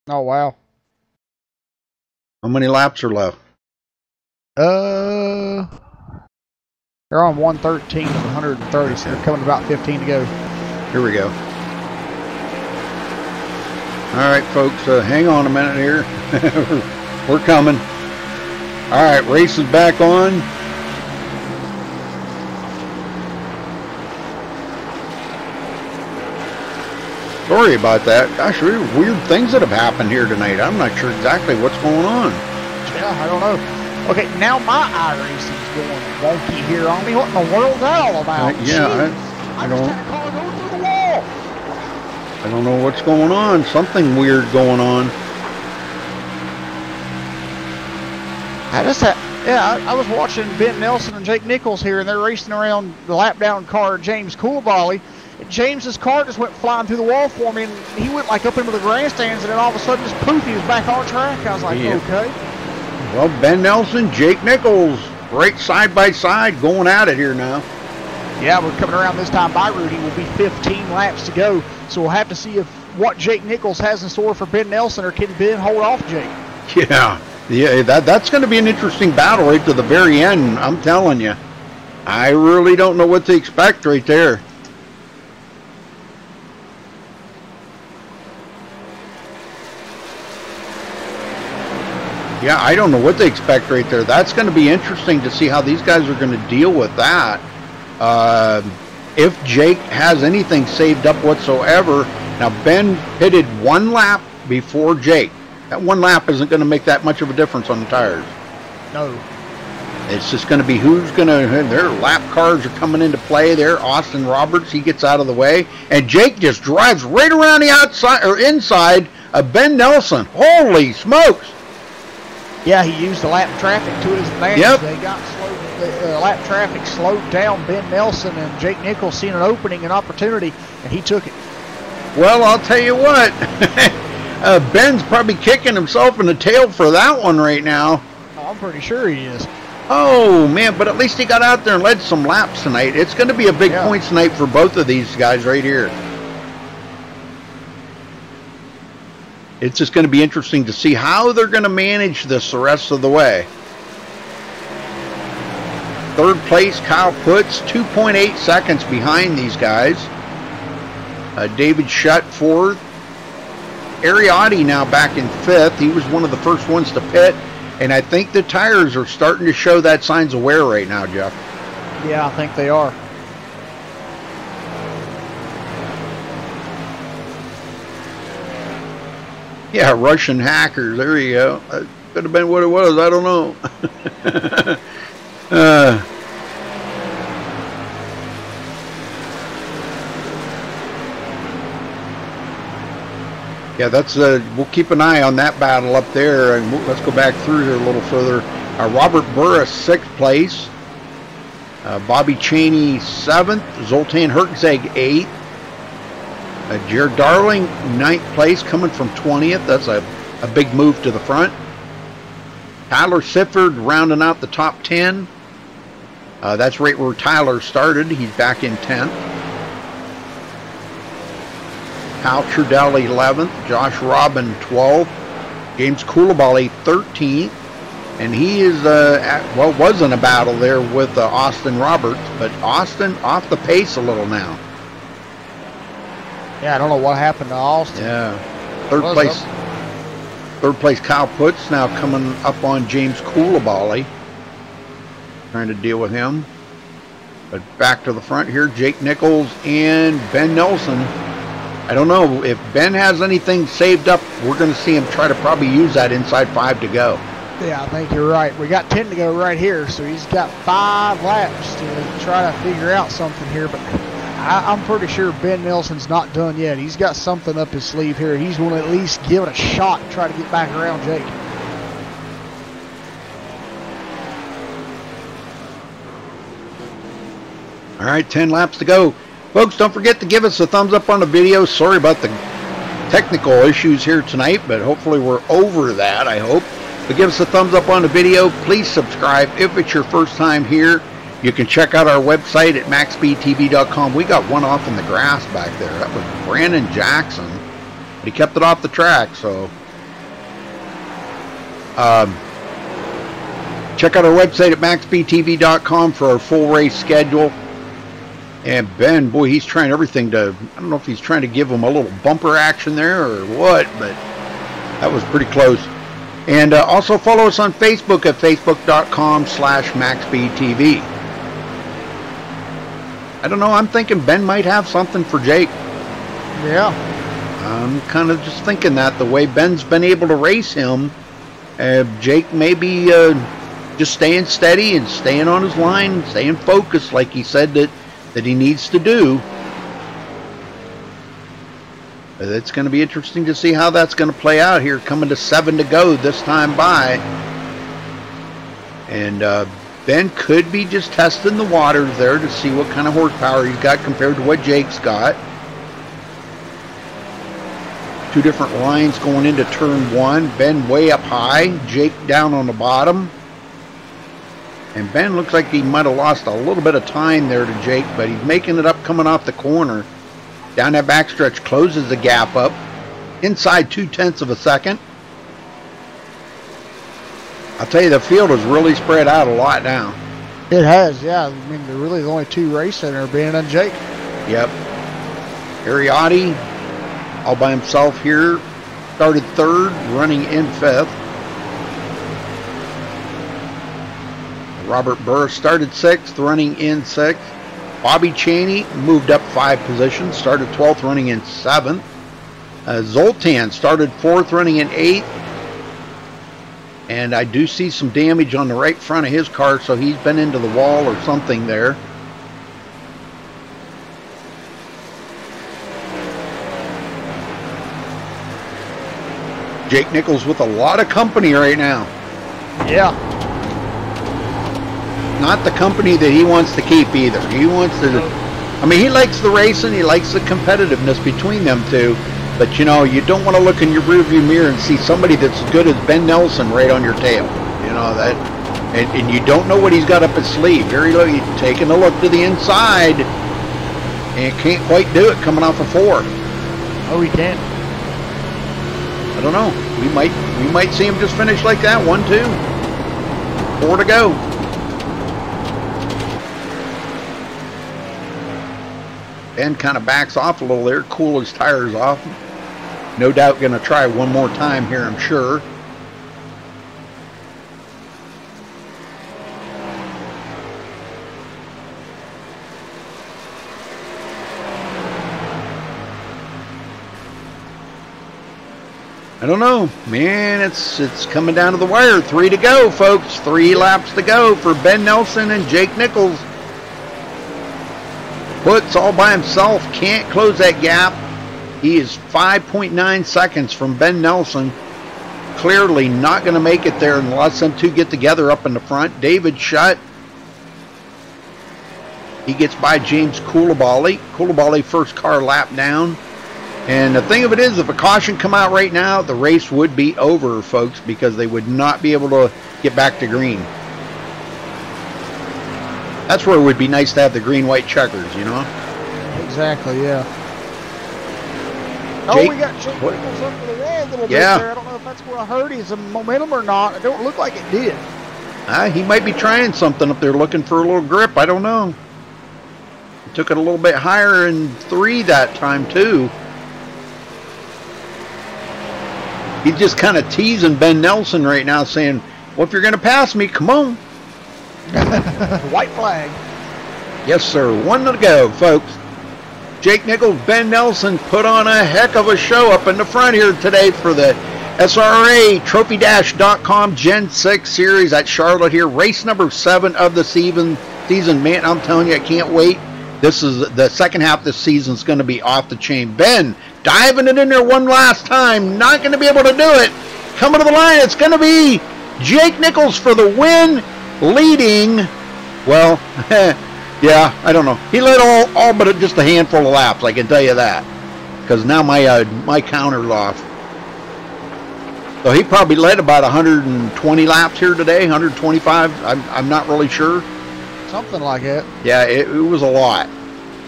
Oh, wow. How many laps are left? They're on 113 of 130, so they're coming to about 15 to go. Here we go. All right, folks, hang on a minute here. We're coming. All right, race is back on. Sorry about that. Gosh, there are weird things that have happened here tonight. I'm not sure exactly what's going on. Yeah, I don't know. Okay, now my iRacing's going wonky here on me. What in the world is that all about? I don't. Just had a car go through the wall. I don't know what's going on. Something weird going on. I was watching Ben Nelson and Jake Nichols here, and they're racing around the lap down car, James Coolbally. James's car just went flying through the wall for me, and he went like up into the grandstands, and then all of a sudden, just poof, he was back on track. I was like, okay. Well, Ben Nelson, Jake Nichols, right side by side, going at it here now. Yeah, we're coming around this time by Rudy. Will be 15 laps to go, so we'll have to see if what Jake Nichols has in store for Ben Nelson, or can Ben hold off Jake? Yeah, that's going to be an interesting battle right to the very end. I'm telling you, I really don't know what to expect right there. Yeah, I don't know what to expect right there. That's going to be interesting to see how these guys are going to deal with that. If Jake has anything saved up whatsoever. Now, Ben pitted 1 lap before Jake. That 1 lap isn't going to make that much of a difference on the tires. No. It's just going to be who's going to... Their lap cars are coming into play there. Austin Roberts, he gets out of the way. And Jake just drives right around the outside or inside of Ben Nelson. Holy smokes! Yeah, he used the lap traffic to his advantage. Yep. They got slowed. The lap traffic slowed down Ben Nelson, and Jake Nichols seen an opening, an opportunity, and he took it. Well, I'll tell you what. Ben's probably kicking himself in the tail for that one right now. Oh, I'm pretty sure he is. Oh, man, but at least he got out there and led some laps tonight. It's going to be a big points night for both of these guys right here. It's just going to be interesting to see how they're going to manage this the rest of the way. 3rd place, Kyle Putz, 2.8 seconds behind these guys. David Shutt, 4th. Ariotti now back in 5th. He was one of the first ones to pit. And I think the tires are starting to show that signs of wear right now, Jeff. Yeah, I think they are. Yeah, Russian hackers. There you go. That could have been what it was. I don't know. Yeah, that's we'll keep an eye on that battle up there, and let's go back through here a little further. Robert Burris, 6th place. Bobby Cheney, 7th. Zoltan Hertzeg, 8th. Jared Darling, 9th place, coming from 20th. That's a big move to the front. Tyler Sifford rounding out the top 10. That's right where Tyler started. He's back in 10th. Kyle Trudell, 11th. Josh Robin, 12th. James Coulibaly 13th. And he is, was in a battle there with Austin Roberts, but Austin off the pace a little now. Yeah, I don't know what happened to Austin. Yeah. Third place Kyle Putz now coming up on James Coulibaly. Trying to deal with him. But back to the front here, Jake Nichols and Ben Nelson. I don't know if Ben has anything saved up. We're going to see him try to probably use that inside 5 to go. Yeah, I think you're right. We got 10 to go right here, so he's got 5 laps to try to figure out something here. But I'm pretty sure Ben Nelson's not done yet. He's got something up his sleeve here. He's going to at least give it a shot and try to get back around Jake. All right, 10 laps to go. Folks, don't forget to give us a thumbs up on the video. Sorry about the technical issues here tonight, but hopefully we're over that, I hope. But give us a thumbs up on the video. Please subscribe if it's your first time here. You can check out our website at MaxSpeedTV.com. We got one off in the grass back there. That was Brandon Jackson. But he kept it off the track, so. Check out our website at MaxSpeedTV.com for our full race schedule. And Ben, boy, he's trying everything to, I don't know if he's trying to give him a little bumper action there or what, but that was pretty close. And also follow us on Facebook at facebook.com/MaxSpeedTV. I don't know, I'm thinking Ben might have something for Jake. Yeah. I'm kind of just thinking that the way Ben's been able to race him, Jake may be just staying steady and staying on his line, staying focused like he said that he needs to do. It's going to be interesting to see how that's going to play out here, coming to 7 to go this time by. And Ben could be just testing the waters there to see what kind of horsepower he's got compared to what Jake's got. 2 different lines going into turn 1. Ben way up high, Jake down on the bottom. And Ben looks like he might have lost a little bit of time there to Jake, but he's making it up coming off the corner. Down that backstretch, closes the gap up. Inside 0.2 of a second. I'll tell you, the field has really spread out a lot now. It has, yeah. I mean, they're really the only 2 racing there, Ben and Jake. Yep. Ariotti, all by himself here, started 3rd, running in 5th. Robert Burr started 6th, running in 6th. Bobby Chaney moved up 5 positions, started 12th, running in 7th. Zoltan started 4th, running in 8th. And I do see some damage on the right front of his car, so he's been into the wall or something there. Jake Nichols with a lot of company right now. Yeah. Not the company that he wants to keep either. He wants to, I mean, he likes the racing, he likes the competitiveness between them two, but you know, you don't want to look in your rearview mirror and see somebody that's as good as Ben Nelson right on your tail. You know, that, and you don't know what he's got up his sleeve. Here he's taking a look to the inside and can't quite do it coming off a 4. Oh, he can. I don't know. We might see him just finish like that. 1, 2, 4 to go. Ben kind of backs off a little there, cool his tires off. No doubt going to try one more time here, I'm sure. I don't know, man, it's coming down to the wire. 3 to go, folks. 3 laps to go for Ben Nelson and Jake Nichols. Putz all by himself, can't close that gap. He is 5.9 seconds from Ben Nelson. Clearly not going to make it there unless them 2 get together up in the front. David Shutt, he gets by James Coulibaly. Coulibaly first car lap down. And the thing of it is, if a caution come out right now, the race would be over, folks, because they would not be able to get back to green. That's where it would be nice to have the green-white checkers, you know? Exactly, yeah. Oh, Jake, we got Jake Nichols up to the wall a little bit Yeah. there. I don't know if that's what I heard. Is the momentum or not? It don't look like it did. he might be trying something up there, looking for a little grip. I don't know. He took it a little bit higher in 3 that time, too. He's just kind of teasing Ben Nelson right now, saying, well, if you're going to pass me, come on. White flag. Yes, sir. 1 to go, folks. Jake Nichols, Ben Nelson put on a heck of a show up in the front here today for the SRA Trophy-com Gen 6 Series at Charlotte here. Race number 7 of the season. Man, I'm telling you, I can't wait. This is the second half of the season is going to be off the chain. Ben diving it in there one last time. Not going to be able to do it. Coming to the line, it's going to be Jake Nichols for the win, leading. Well, yeah, I don't know. He led all but just a handful of laps, I can tell you that. Because now my counter's off. So he probably led about 120 laps here today, 125. I'm not really sure. Something like that. Yeah, it was a lot.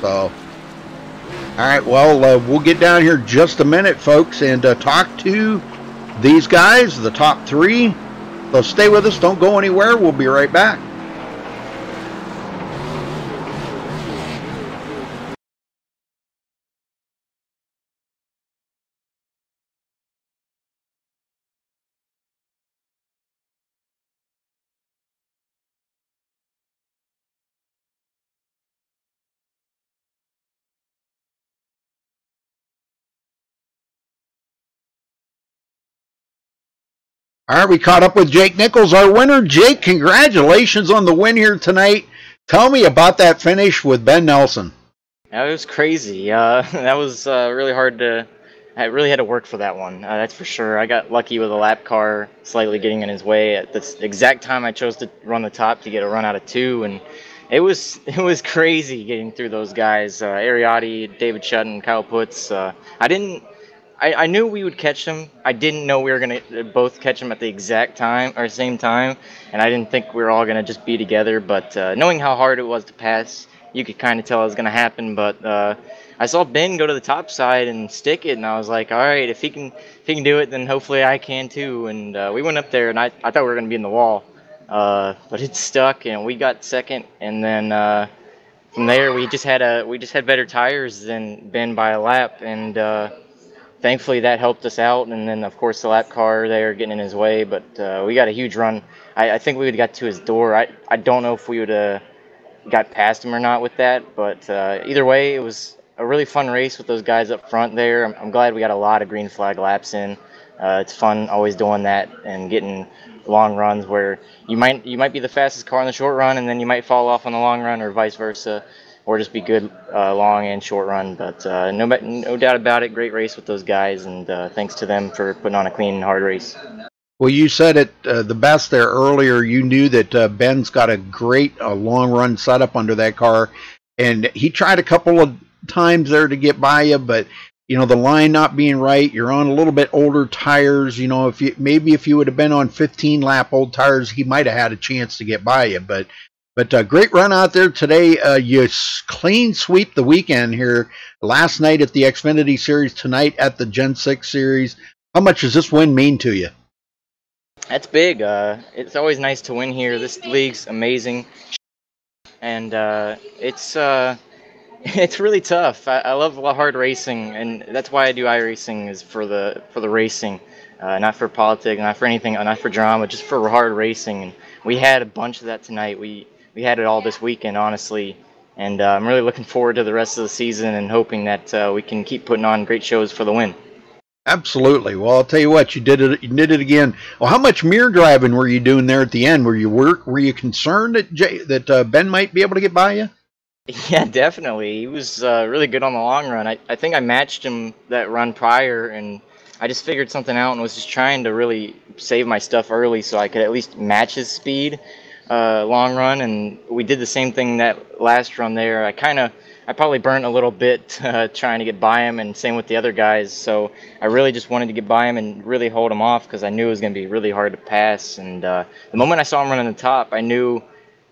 So, all right, well, we'll get down here just a minute, folks, and talk to these guys, the top 3. So stay with us. Don't go anywhere. We'll be right back. All right, we caught up with Jake Nichols, our winner. Jake, congratulations on the win here tonight. Tell me about that finish with Ben Nelson. It was crazy. That was really hard to. I really had to work for that one. That's for sure. I got lucky with a lap car slightly getting in his way at the exact time I chose to run the top to get a run out of 2, and it was crazy getting through those guys. Ariotti, David Shutton, Kyle Putz. I knew we would catch them. I didn't know we were going to both catch them at the exact time or same time, and I didn't think we were all going to just be together. But knowing how hard it was to pass, you could kind of tell it was going to happen. But I saw Ben go to the top side and stick it, and I was like, all right, if he can do it, then hopefully I can too. And we went up there, and I thought we were going to be in the wall, but it stuck, and we got second. And then from there, we just had better tires than Ben by a lap, and thankfully that helped us out. And then of course the lap car there getting in his way, but we got a huge run. I think we would have got to his door. I don't know if we would have got past him or not with that, but either way it was a really fun race with those guys up front there. I'm glad we got a lot of green flag laps in. It's fun always doing that and getting long runs where you might be the fastest car in the short run, and then you might fall off on the long run, or vice versa, or just be good long and short run. But no doubt about it, great race with those guys, and thanks to them for putting on a clean and hard race. Well, you said it the best there earlier. You knew that Ben's got a great long run setup under that car, and he tried a couple of times there to get by you, but you know, the line not being right, you're on a little bit older tires. You know, if you would have been on 15 lap old tires, he might have had a chance to get by you. But great run out there today. You clean sweep the weekend here. Last night at the Xfinity Series, tonight at the Gen 6 Series. How much does this win mean to you? That's big. It's always nice to win here. This league's amazing, and it's really tough. I love hard racing, and that's why I do iRacing, is for the racing, not for politics, not for anything, not for drama, just for hard racing. And we had a bunch of that tonight. We had it all this weekend, honestly, and I'm really looking forward to the rest of the season and hoping that we can keep putting on great shows for the win. Absolutely. Well, I'll tell you what, you did it again. Well, how much mirror driving were you doing there at the end? Were you concerned that Ben might be able to get by you? Yeah, definitely. He was really good on the long run. I think I matched him that run prior, and I just figured something out and was just trying to really save my stuff early so I could at least match his speed long run. And we did the same thing that last run there. I probably burnt a little bit trying to get by him, and same with the other guys. So I really just wanted to get by him and really hold him off because I knew it was going to be really hard to pass. And the moment I saw him running the top, I knew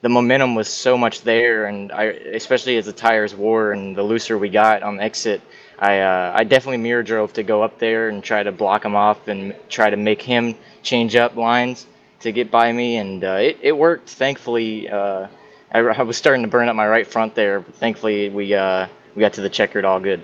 the momentum was so much there, and especially as the tires wore and the looser we got on the exit, I definitely mirror drove to go up there and try to block him off and try to make him change up lines to get by me, and it worked. Thankfully, I was starting to burn up my right front there, but thankfully we got to the checkered all good.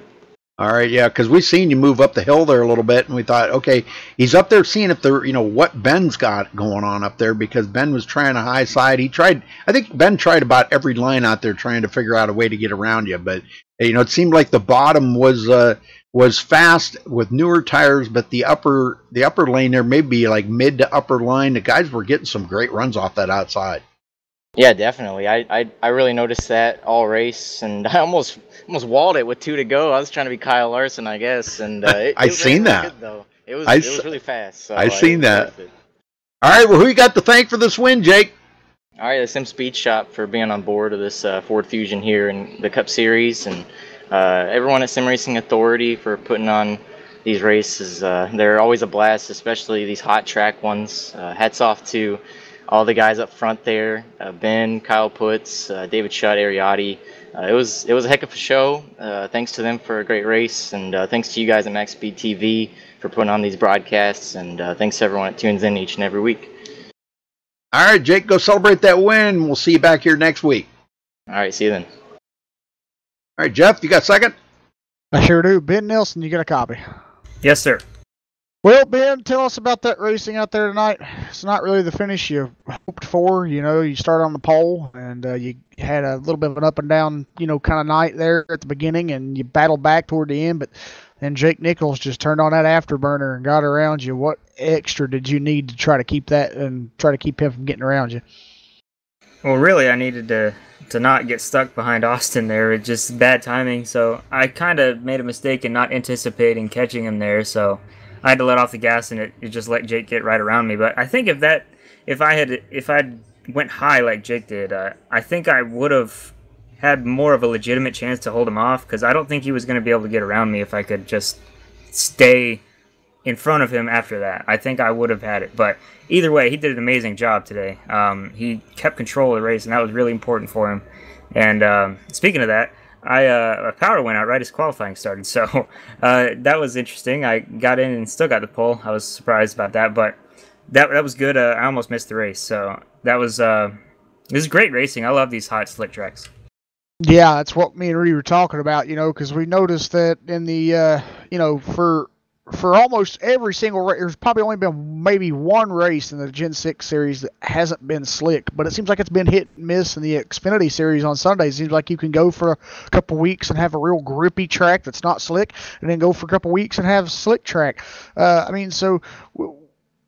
All right, yeah, because we seen you move up the hill there a little bit, and we thought, okay, he's up there seeing if there, what Ben's got going on up there, because Ben was trying a high side. He tried, I think Ben tried about every line out there trying to figure out a way to get around you, but it seemed like the bottom was fast with newer tires, but the upper lane there, maybe like mid to upper line, the guys were getting some great runs off that outside. Yeah, definitely. I really noticed that all race, and I almost walled it with 2 to go. I was trying to be Kyle Larson, I guess, and I seen that. Good, though. It was really fast. So I seen that. All right, well, who you got to thank for this win, Jake? All right, the Sim Speed Shop for being on board of this Ford Fusion here in the Cup Series, and everyone at Sim Racing Authority for putting on these races. They're always a blast, especially these hot track ones. Hats off to all the guys up front there, Ben, Kyle Putz, David Shutt, Ariotti. It was a heck of a show. Thanks to them for a great race, and thanks to you guys at MaxSpeedTV for putting on these broadcasts, and thanks to everyone that tunes in each and every week. All right, Jake, go celebrate that win. We'll see you back here next week. All right, see you then. All right, Jeff, you got a second? I sure do. Ben Nelson, you got a copy? Yes, sir. Well, Ben, tell us about that racing out there tonight. It's not really the finish you hoped for. You started on the pole, and you had a little bit of an up and down, kind of night there at the beginning, and you battled back toward the end, but then Jake Nichols just turned on that afterburner and got around you. What extra did you need to try to keep that and try to keep him from getting around you? Well, really, I needed to not get stuck behind Austin there. It's just bad timing, so I kind of made a mistake in not anticipating catching him there, so I had to let off the gas, and it just let Jake get right around me. But I think if I went high like Jake did, I think I would have had more of a legitimate chance to hold him off, because I don't think he was going to be able to get around me if I could just stay in front of him after that. I think I would have had it. But either way, he did an amazing job today. He kept control of the race, and that was really important for him. And speaking of that, my power went out right as qualifying started, so that was interesting. I got in and still got the pole. I was surprised about that, but that was good. I almost missed the race, so that was it was great racing. I love these hot slick tracks. Yeah, that's what me and Rudy were talking about, because we noticed that in the, for almost every single race, there's probably only been maybe one race in the Gen 6 series that hasn't been slick, but it seems like it's been hit and miss in the Xfinity series on Sundays. It seems like you can go for a couple weeks and have a real grippy track that's not slick, and then go for a couple weeks and have a slick track.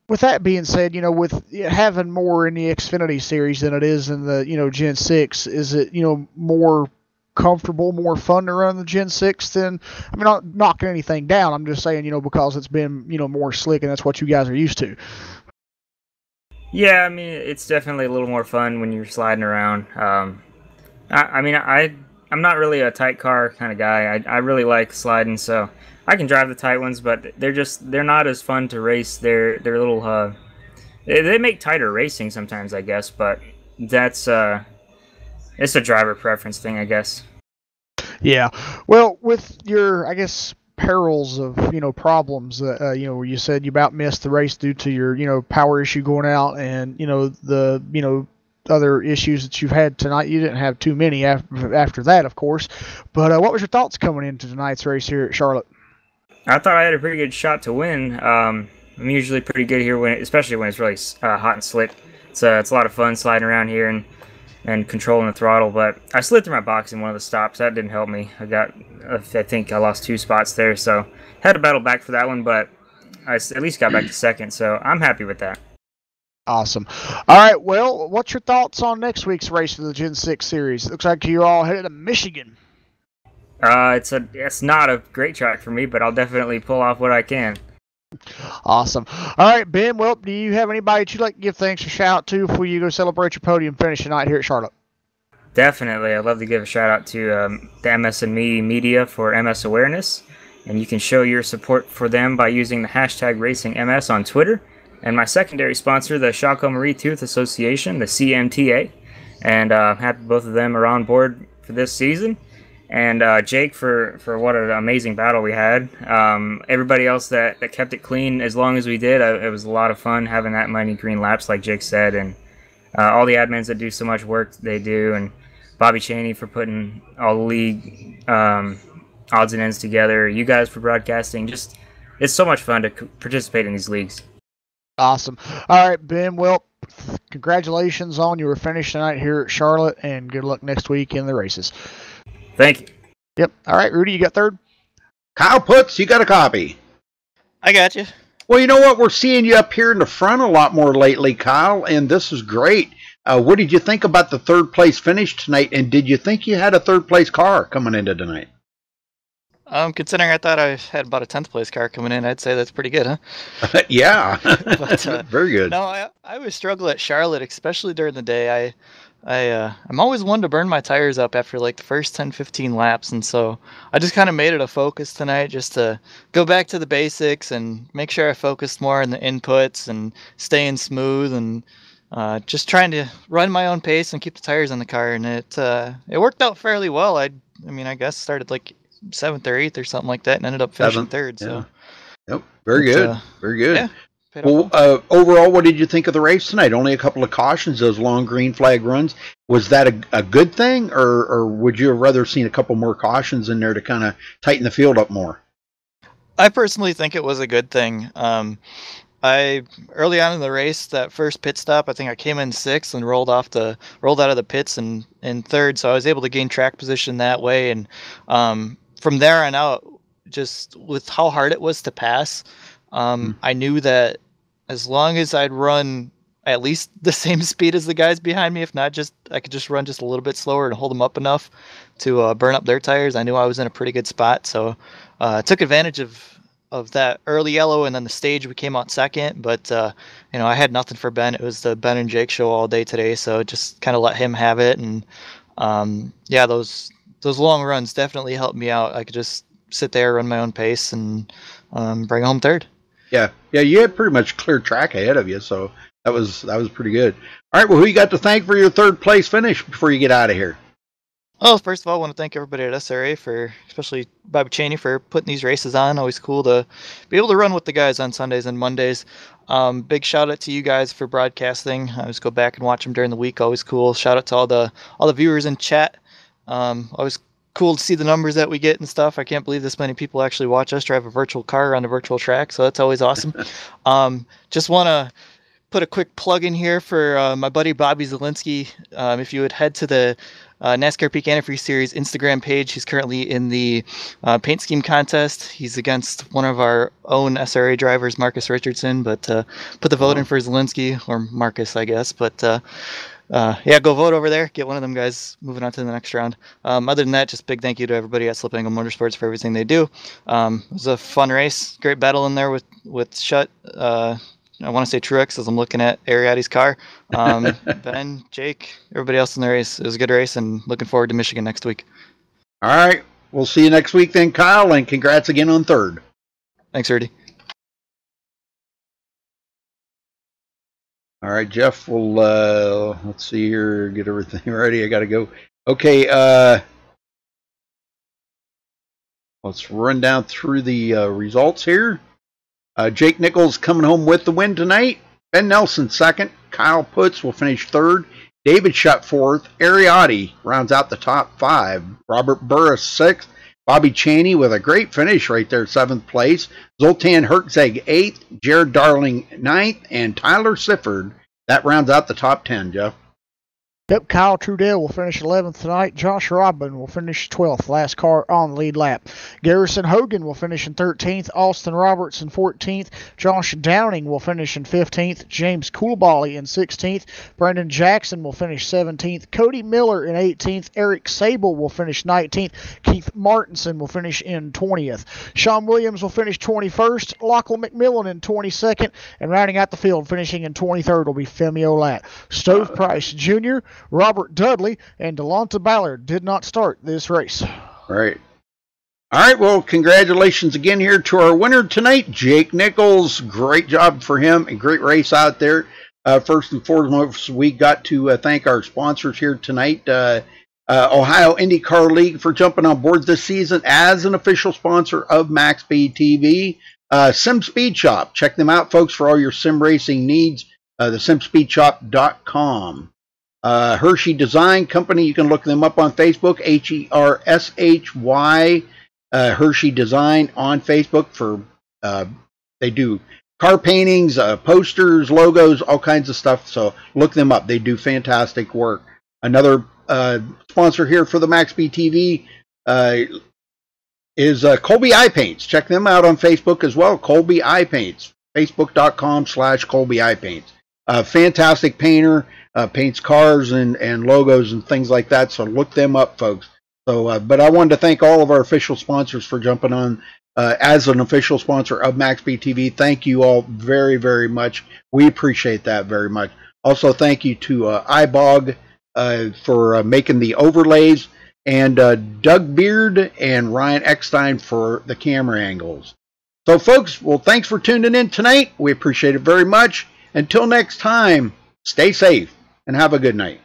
With that being said, with having more in the Xfinity series than it is in the, Gen 6, is it, more comfortable, more fun to run the Gen 6 than, I'm not knocking anything down. I'm just saying, because it's been, more slick and that's what you guys are used to. Yeah, it's definitely a little more fun when you're sliding around. I'm not really a tight car kind of guy. I really like sliding, so I can drive the tight ones, but they're not as fun to race. They're a little they make tighter racing sometimes, I guess, but that's it's a driver preference thing, I guess. Yeah. Well, with your, I guess, perils of, problems, where you said you about missed the race due to your, power issue going out, and, the, other issues that you've had tonight. You didn't have too many after that, of course. But what was your thoughts coming into tonight's race here at Charlotte? I thought I had a pretty good shot to win. I'm usually pretty good here, especially when it's really hot and slick. It's a lot of fun sliding around here and controlling the throttle. But I slid through my box in one of the stops. That didn't help me. I think I lost 2 spots there, so had to battle back for that one. But I at least got back to second, so I'm happy with that. Awesome. All right, well, what's your thoughts on next week's race of the Gen 6 series? It looks like you're all headed to Michigan. It's not a great track for me, but I'll definitely pull off what I can. Awesome. All right, Ben, well, do you have anybody that you'd like to give thanks or shout out to before you go celebrate your podium finish tonight here at Charlotte? Definitely. I'd love to give a shout out to the MS and Me Media for MS Awareness, and you can show your support for them by using the hashtag RacingMS on Twitter. And my secondary sponsor, the Chaco Marie Tooth Association, the CMTA. And I'm happy both of them are on board for this season. and Jake for what an amazing battle we had. Everybody else that kept it clean as long as we did. It was a lot of fun having that many green laps, like Jake said, and all the admins that do so much work they do, and Bobby Cheney for putting all the league odds and ends together. You guys for broadcasting. Just it's so much fun to participate in these leagues. Awesome. All right, Ben. Well, congratulations on your finish tonight here at Charlotte, and good luck next week in the races. Thank you. Yep. All right, Rudy, you got third? Kyle Putz, you got a copy. I got you. Well, you know what? We're seeing you up here in the front a lot more lately, Kyle, and this is great. What did you think about the third place finish tonight, and did you think you had a third place car coming into tonight? Considering I thought I had about a 10th place car coming in, I'd say that's pretty good, huh? Yeah. But, very good. No, I always struggle at Charlotte, especially during the day. I'm always one to burn my tires up after like the first 10-15 laps, and so I just kind of made it a focus tonight just to go back to the basics and make sure I focused more on the inputs and staying smooth and just trying to run my own pace and keep the tires on the car, and it worked out fairly well. I mean, I guess started like 7th or 8th or something like that and ended up finishing 3rd. Yeah. So yep, very good. Very good. Yeah. Well, overall, what did you think of the race tonight? Only a couple of cautions, those long green flag runs. Was that a good thing, or would you have rather seen a couple more cautions in there to kind of tighten the field up more? I personally think it was a good thing. I early on in the race, that first pit stop, I think I came in 6th and rolled out of the pits in 3rd, so I was able to gain track position that way. And from there on out, just with how hard it was to pass, I knew that as long as I'd run at least the same speed as the guys behind me, if not I could just run just a little bit slower and hold them up enough to burn up their tires. I knew I was in a pretty good spot, so I took advantage of that early yellow, and then the stage we came out 2nd. But I had nothing for Ben. It was the Ben and Jake show all day today, so just kind of let him have it. And those long runs definitely helped me out. I could just sit there, run my own pace, and bring home 3rd. Yeah, you had pretty much clear track ahead of you, so that was pretty good. All right, well, who you got to thank for your 3rd place finish before you get out of here? Well, first of all, I want to thank everybody at SRA especially Bobby Cheney, for putting these races on. Always cool to be able to run with the guys on Sundays and Mondays. Big shout out to you guys for broadcasting. I always go back and watch them during the week. Always cool. Shout out to all the viewers in chat. Always cool to see the numbers that we get and stuff. I can't believe this many people actually watch us drive a virtual car on a virtual track, so that's always awesome. Just want to put a quick plug in here for my buddy Bobby Zielinski. If you would head to the NASCAR Peak Antifreeze Series Instagram page, he's currently in the paint scheme contest. He's against one of our own SRA drivers, Marcus Richardson, but put the vote in for Zielinski, or Marcus, I guess. But go vote over there. Get one of them guys moving on to the next round. Other than that, just big thank you to everybody at Slip Angle Motorsports for everything they do. It was a fun race. Great battle in there with Shutt. I want to say Truex as I'm looking at Ariadne's car. Ben, Jake, everybody else in the race. It was a good race, and looking forward to Michigan next week. All right. We'll see you next week then, Kyle, and congrats again on 3rd. Thanks, Rudy. All right, Jeff, we'll, let's see here, get everything ready. I got to go. Okay, let's run down through the results here. Jake Nichols coming home with the win tonight. Ben Nelson 2nd. Kyle Putz will finish 3rd. David Shutt 4th. Ariadne rounds out the top 5. Robert Burris 6th. Bobby Cheney with a great finish right there, 7th place. Zoltan Hertzeg 8th. Jared Darling 9th. And Tyler Sifford. That rounds out the top 10, Jeff. Yep, Kyle Trudell will finish 11th tonight. Josh Robin will finish 12th, last car on the lead lap. Garrison Hogan will finish in 13th. Austin Roberts in 14th. Josh Downing will finish in 15th. James Coolbally in 16th. Brandon Jackson will finish 17th. Cody Miller in 18th. Eric Sable will finish 19th. Keith Martinson will finish in 20th. Sean Williams will finish 21st. Lachlan McMillan in 22nd. And rounding out the field, finishing in 23rd, will be Femi Olat. Stove Price Jr., Robert Dudley, and Delonta Ballard did not start this race. Right. All right, well, congratulations again here to our winner tonight, Jake Nichols. Great job for him. A great race out there. First and foremost, we got to thank our sponsors here tonight. Ohio IndyCar League for jumping on board this season as an official sponsor of MaxSpeedTV. Sim Speed Shop. Check them out, folks, for all your sim racing needs. The simspeedshop.com. Hershey Design Company. You can look them up on Facebook. HERSHY. Hershey Design on Facebook. For they do car paintings, posters, logos, all kinds of stuff. So look them up. They do fantastic work. Another sponsor here for the MaxSpeedTV is Colby Eye Paints. Check them out on Facebook as well. Colby Eye Paints. Facebook.com/Colby Eye Paints. Fantastic painter. Paints cars and logos and things like that. So look them up, folks. So, but I wanted to thank all of our official sponsors for jumping on as an official sponsor of MaxSpeedTV. Thank you all very, very much. We appreciate that very much. Also, thank you to iBog for making the overlays, and Doug Beard and Ryan Eckstein for the camera angles. So, folks, well, thanks for tuning in tonight. We appreciate it very much. Until next time, stay safe and have a good night.